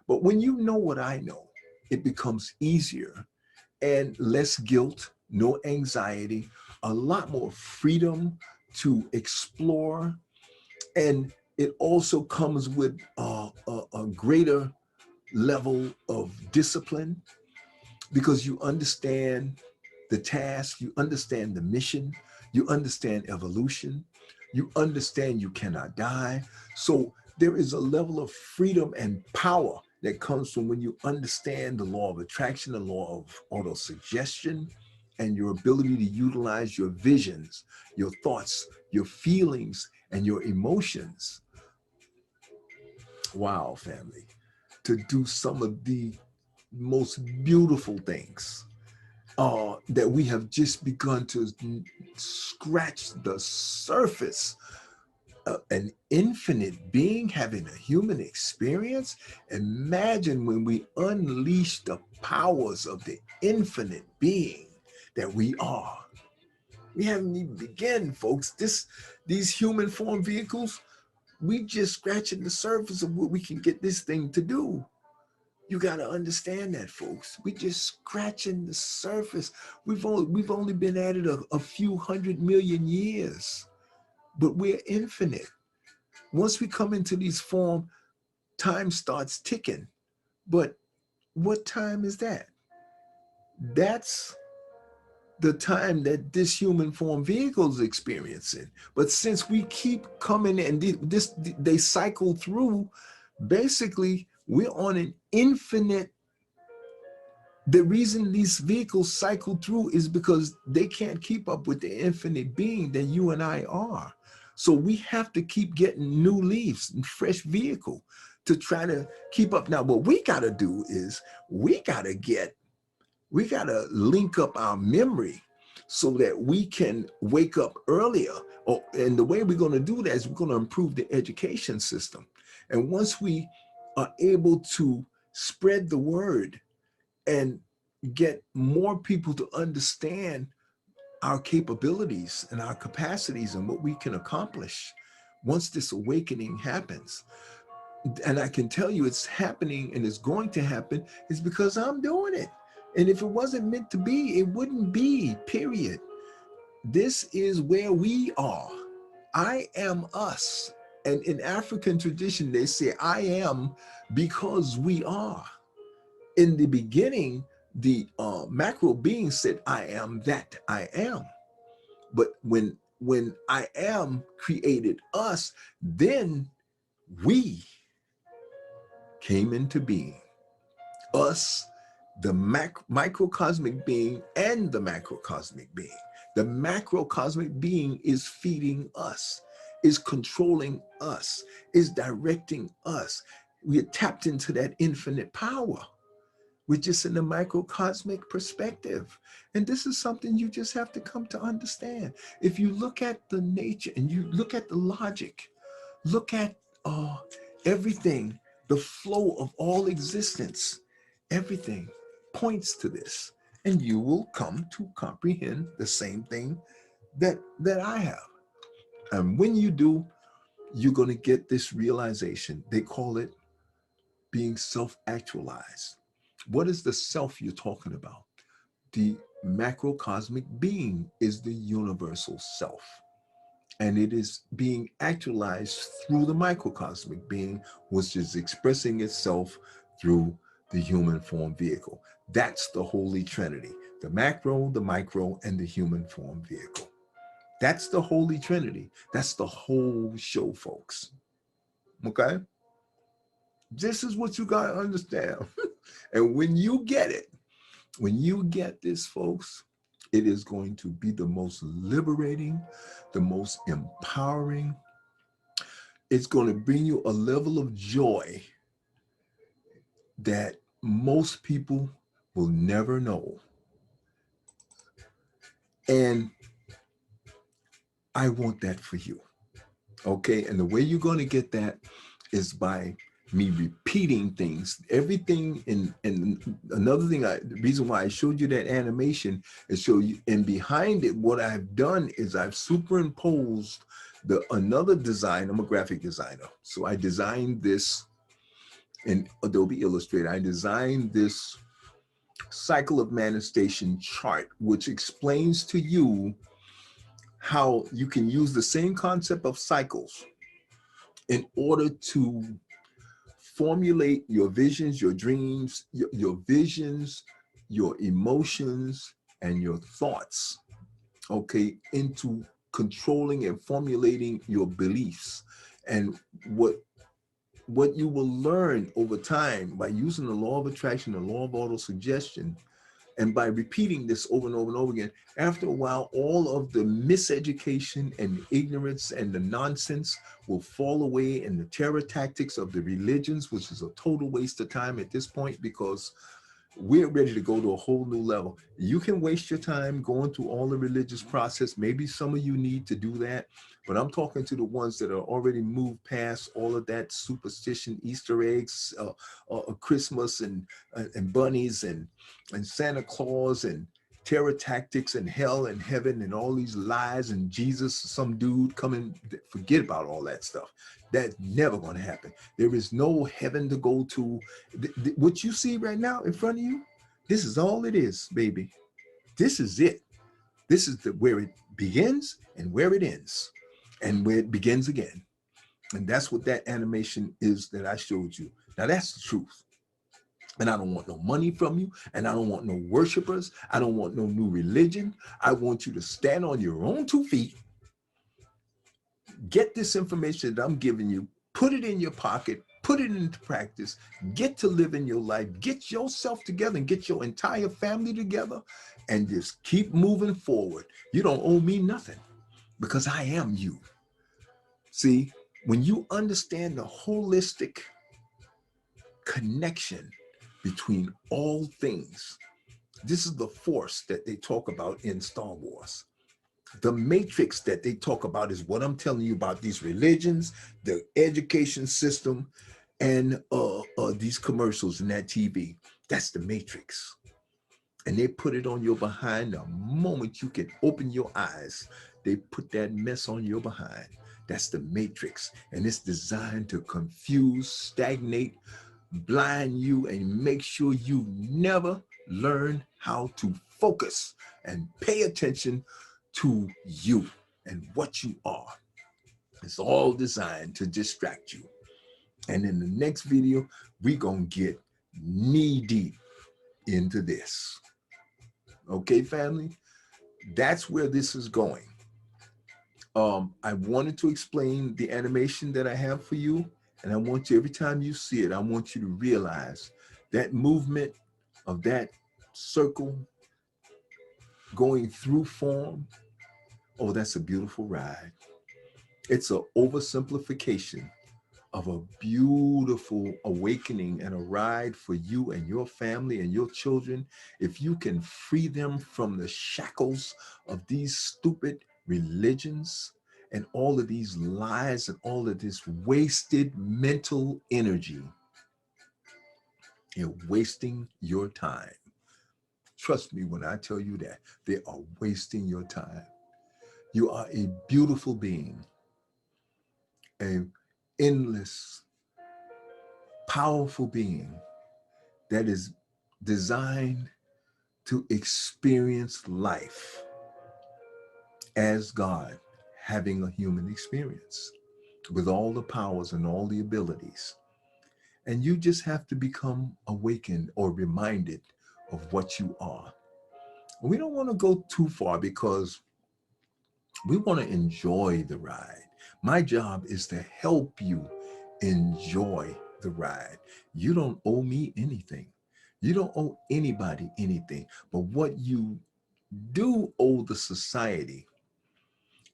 But when you know what I know, it becomes easier and less guilt, no anxiety, a lot more freedom to explore. And it also comes with a greater level of discipline because you understand the task, you understand the mission, you understand evolution, you understand you cannot die. So there is a level of freedom and power that comes from when you understand the law of attraction, the law of autosuggestion, and your ability to utilize your visions, your thoughts, your feelings, and your emotions. Wow, family, to do some of the most beautiful things that we have just begun to scratch the surface. An infinite being having a human experience. Imagine when we unleash the powers of the infinite being that we are. We haven't even begun, folks. These human form vehicles, we just scratching the surface of what we can get this thing to do. You got to understand that, folks. We just scratching the surface. We've only been at it a few 100 million years, but we're infinite. Once we come into these form, time starts ticking. But what time is that? That's the time that this human form vehicle is experiencing. But since we keep coming and they cycle through, basically we're on an infinite. The reason these vehicles cycle through is because they can't keep up with the infinite being that you and I are. So we have to keep getting new leaves and fresh vehicle to try to keep up. Now, what we got to do is we got to link up our memory so that we can wake up earlier. Oh, and the way we're going to do that is we're going to improve the education system. And once we are able to spread the word and get more people to understand our capabilities and our capacities and what we can accomplish once this awakening happens. And I can tell you it's happening and it's going to happen is because I'm doing it. And if it wasn't meant to be, it wouldn't be, period. This is where we are. I am us. And in African tradition, they say, I am because we are. In the beginning, the macro being said, I am that I am. But when I am created us, then we came into being. Us, the microcosmic being and the macrocosmic being. The macrocosmic being is feeding us, is controlling us, is directing us. We are tapped into that infinite power. We're just in the microcosmic perspective. And this is something you just have to come to understand. If you look at the nature and you look at the logic, look at everything, the flow of all existence, everything points to this. And you will come to comprehend the same thing that I have. And when you do, you're going to get this realization. They call it being self-actualized. What is the self you're talking about? The macrocosmic being is the universal self. And it is being actualized through the microcosmic being, which is expressing itself through the human form vehicle. That's the Holy Trinity, the macro, the micro, and the human form vehicle. That's the Holy Trinity. That's the whole show, folks. Okay? This is what you got to understand. And when you get it, when you get this, folks, it is going to be the most liberating, the most empowering. It's going to bring you a level of joy that most people will never know. And I want that for you. Okay? And the way you're going to get that is by me repeating things, everything. And another thing, the reason why I showed you that animation is show you, and behind it, what I've done is I've superimposed another design. I'm a graphic designer. So I designed this in Adobe Illustrator. I designed this cycle of manifestation chart, which explains to you how you can use the same concept of cycles in order to formulate your visions, your dreams, your visions, your emotions, and your thoughts, okay, into controlling and formulating your beliefs. And what you will learn over time by using the law of attraction, the law of auto-suggestion, and by repeating this over and over and over again, after a while, all of the miseducation and ignorance and the nonsense will fall away, and the terror tactics of the religions, which is a total waste of time at this point, because we're ready to go to a whole new level. You can waste your time going through all the religious process. Maybe some of you need to do that, but I'm talking to the ones that are already moved past all of that superstition, Easter eggs, Christmas and bunnies and Santa Claus and terror tactics and hell and heaven and all these lies and Jesus, some dude coming. Forget about all that stuff. That's never going to happen. There is no heaven to go to. What you see right now in front of you, this is all it is, baby. This is it. This is where it begins and where it ends and where it begins again. And that's what that animation is that I showed you. Now that's the truth. And I don't want no money from you. And I don't want no worshipers. I don't want no new religion. I want you to stand on your own 2 feet. Get this information that I'm giving you, put it in your pocket, put it into practice, get to live in your life, get yourself together and get your entire family together and just keep moving forward. You don't owe me nothing because I am you. See, when you understand the holistic connection between all things, this is the force that they talk about in Star Wars. The matrix that they talk about is what I'm telling you about these religions, the education system, and these commercials and that TV. That's the matrix. And they put it on your behind the moment you can open your eyes. They put that mess on your behind. That's the matrix. And it's designed to confuse, stagnate, blind you, and make sure you never learn how to focus and pay attention to you and what you are. It's all designed to distract you. And in the next video, we're going to get knee deep into this. Okay, family? That's where this is going. I wanted to explain the animation that I have for you. And I want you, every time you see it, I want you to realize that movement of that circle going through form Oh, that's a beautiful ride. It's an oversimplification of a beautiful awakening and a ride for you and your family and your children. If you can free them from the shackles of these stupid religions and all of these lies and all of this wasted mental energy, you're wasting your time. Trust me when I tell you that they are wasting your time. You are a beautiful being, a endless, powerful being that is designed to experience life as God, having a human experience with all the powers and all the abilities. And you just have to become awakened or reminded of what you are. We don't want to go too far because we want to enjoy the ride. My job is to help you enjoy the ride. You don't owe me anything. You don't owe anybody anything. But what you do owe the society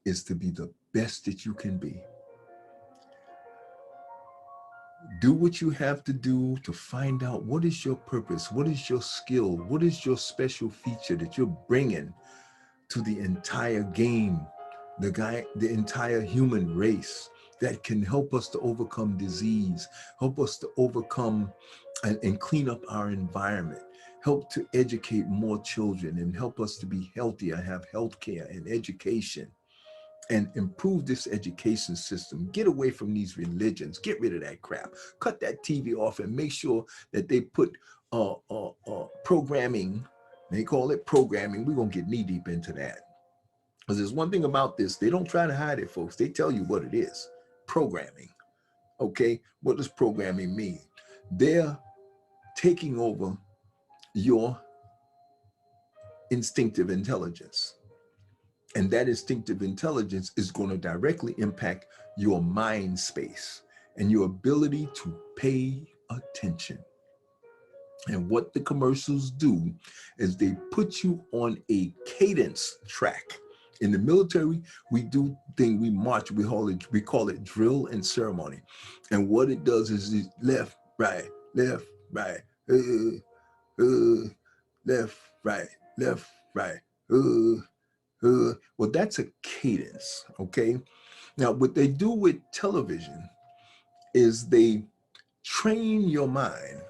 is to be the best that you can be. Do what you have to do to find out what is your purpose, what is your skill, what is your special feature that you're bringing to the entire game, the entire human race, that can help us to overcome disease, help us to overcome and clean up our environment, help to educate more children and help us to be healthier, have health care and education, and improve this education system. Get away from these religions, get rid of that crap, cut that TV off and make sure that they put programming, they call it programming. We're gonna get knee deep into that. Because there's one thing about this, they don't try to hide it, folks. They tell you what it is, programming. Okay, what does programming mean? They're taking over your instinctive intelligence. And that instinctive intelligence is going to directly impact your mind space and your ability to pay attention. And what the commercials do is they put you on a cadence track. In the military, we do thing, we march, we call it drill and ceremony. And what it does is left, right, left, right, left, right. Well, that's a cadence, okay? Now, what they do with television is they train your mind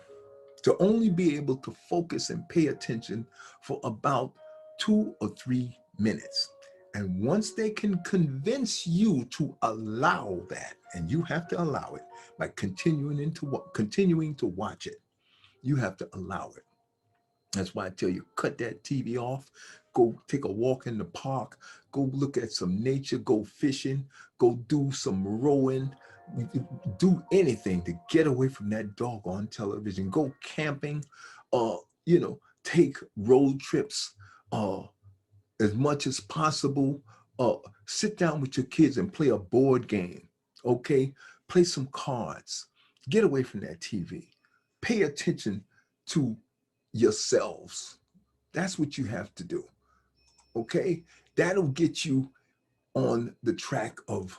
to only be able to focus and pay attention for about 2 or 3 minutes. And once they can convince you to allow that, and you have to allow it by continuing to watch it, you have to allow it. That's why I tell you, cut that TV off, go take a walk in the park, go look at some nature, go fishing, go do some rowing, do anything to get away from that doggone television. Go camping, take road trips as much as possible. Sit down with your kids and play a board game, okay? Play some cards. Get away from that TV. Pay attention to yourselves. That's what you have to do, okay? That'll get you on the track of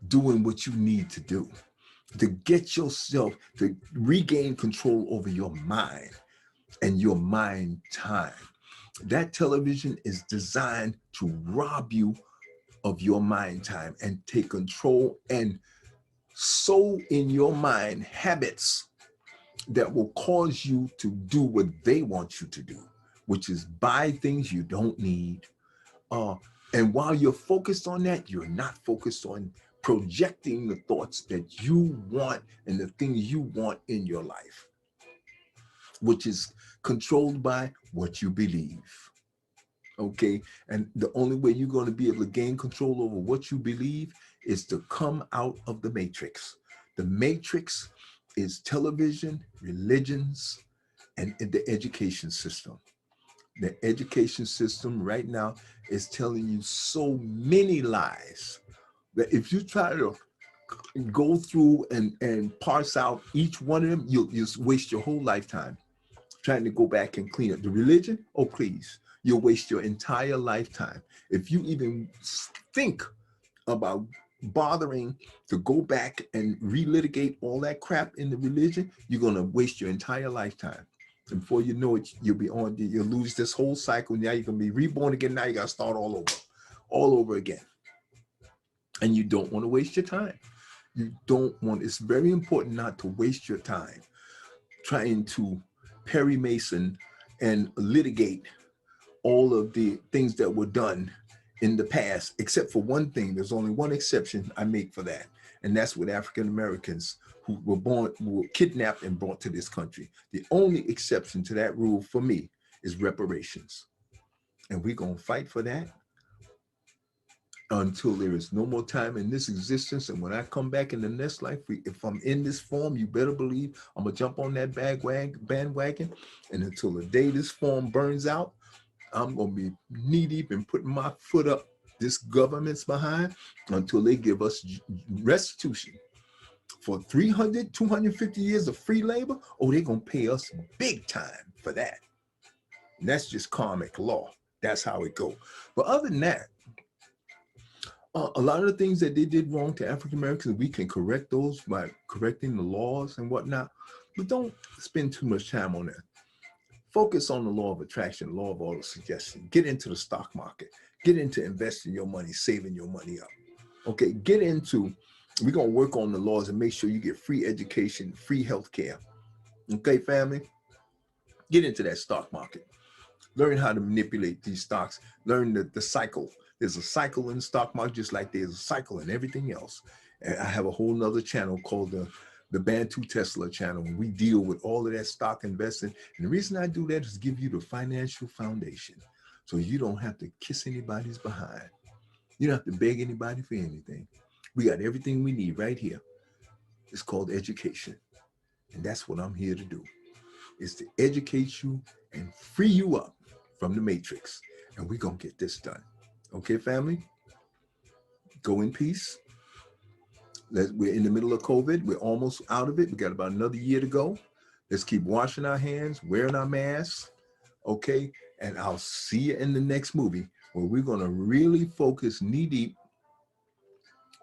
doing what you need to do to get yourself to regain control over your mind and your mind time. That television is designed to rob you of your mind time and take control and sow in your mind habits that will cause you to do what they want you to do, which is buy things you don't need. And while you're focused on that, you're not focused on projecting the thoughts that you want and the things you want in your life, which is controlled by what you believe. Okay, and the only way you're going to be able to gain control over what you believe is to come out of the matrix. The matrix is television, religions, and the education system. The education system right now is telling you so many lies that if you try to go through and parse out each one of them, you'll just waste your whole lifetime trying to go back and clean up. The religion, oh please, You'll waste your entire lifetime. If you even think about bothering to go back and relitigate all that crap in the religion, you're going to waste your entire lifetime. And before you know it, you'll lose this whole cycle. Now you're going to be reborn again. Now you got to start all over again. And you don't want to waste your time. You don't want, it's very important not to waste your time trying to Perry Mason and litigate all of the things that were done in the past, except for one thing. There's only one exception I make for that, and that's with African Americans who were kidnapped and brought to this country. The only exception to that rule for me is reparations, and we're gonna fight for that until there is no more time in this existence. And when I come back in the next life, if I'm in this form, you better believe I'm gonna jump on that bandwagon, and until the day this form burns out, I'm going to be knee deep in putting my foot up this government's behind until they give us restitution for 300, 250 years of free labor. Oh, they're going to pay us big time for that. And that's just karmic law. That's how it goes. But other than that, a lot of the things that they did wrong to African Americans, we can correct those by correcting the laws and whatnot. But don't spend too much time on that. Focus on the law of attraction, law of auto suggestion. Get into the stock market. Get into investing your money, saving your money up. Okay, we're going to work on the laws and make sure you get free education, free health care. Okay, family? Get into that stock market. Learn how to manipulate these stocks. Learn the cycle. There's a cycle in the stock market just like there's a cycle in everything else. And I have a whole nother channel called the Bantu-Tesla channel, and we deal with all of that stock investing. And the reason I do that is give you the financial foundation so you don't have to kiss anybody's behind. You don't have to beg anybody for anything. We got everything we need right here. It's called education. And that's what I'm here to do, is to educate you and free you up from the matrix. And we're going to get this done. Okay, family? Go in peace. We're in the middle of COVID. We're almost out of it. We got about another year to go. Let's keep washing our hands, wearing our masks, okay? And I'll see you in the next movie where we're gonna really focus knee deep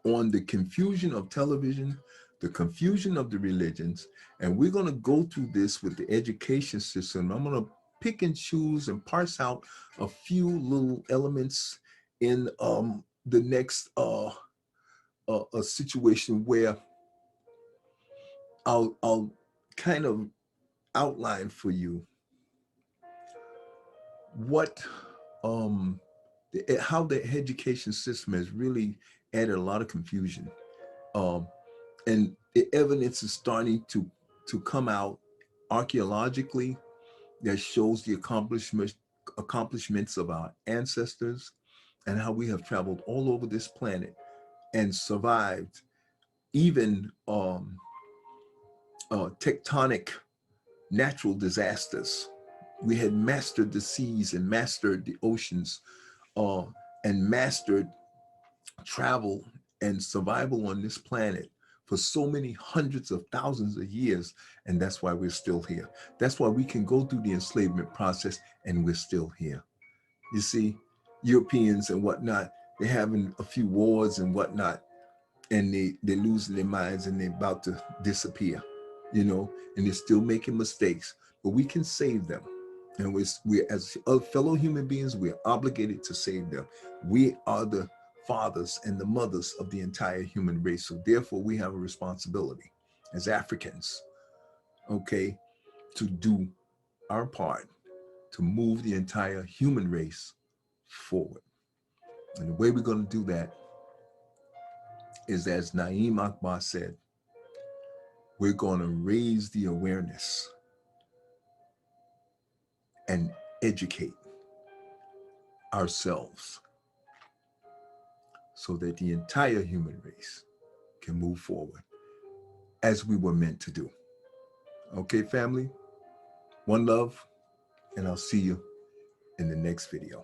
on the confusion of television, the confusion of the religions, and we're gonna go through this with the education system. I'm gonna pick and choose and parse out a few little elements in the next a situation where I'll kind of outline for you what how the education system has really added a lot of confusion, and the evidence is starting to come out archaeologically that shows the accomplishments of our ancestors and how we have traveled all over this planet and survived even tectonic natural disasters. We had mastered the seas and mastered the oceans and mastered travel and survival on this planet for so many hundreds of thousands of years. And that's why we're still here. That's why we can go through the enslavement process and we're still here. You see, Europeans and whatnot, they're having a few wars and whatnot, and they're losing their minds and they're about to disappear, you know, and they're still making mistakes, but we can save them. And we're as fellow human beings, we're obligated to save them. We are the fathers and the mothers of the entire human race. So therefore we have a responsibility as Africans, okay, to do our part to move the entire human race forward. And the way we're going to do that is, as Naeem Akbar said, we're going to raise the awareness and educate ourselves so that the entire human race can move forward as we were meant to do. Okay, family? One love, and I'll see you in the next video.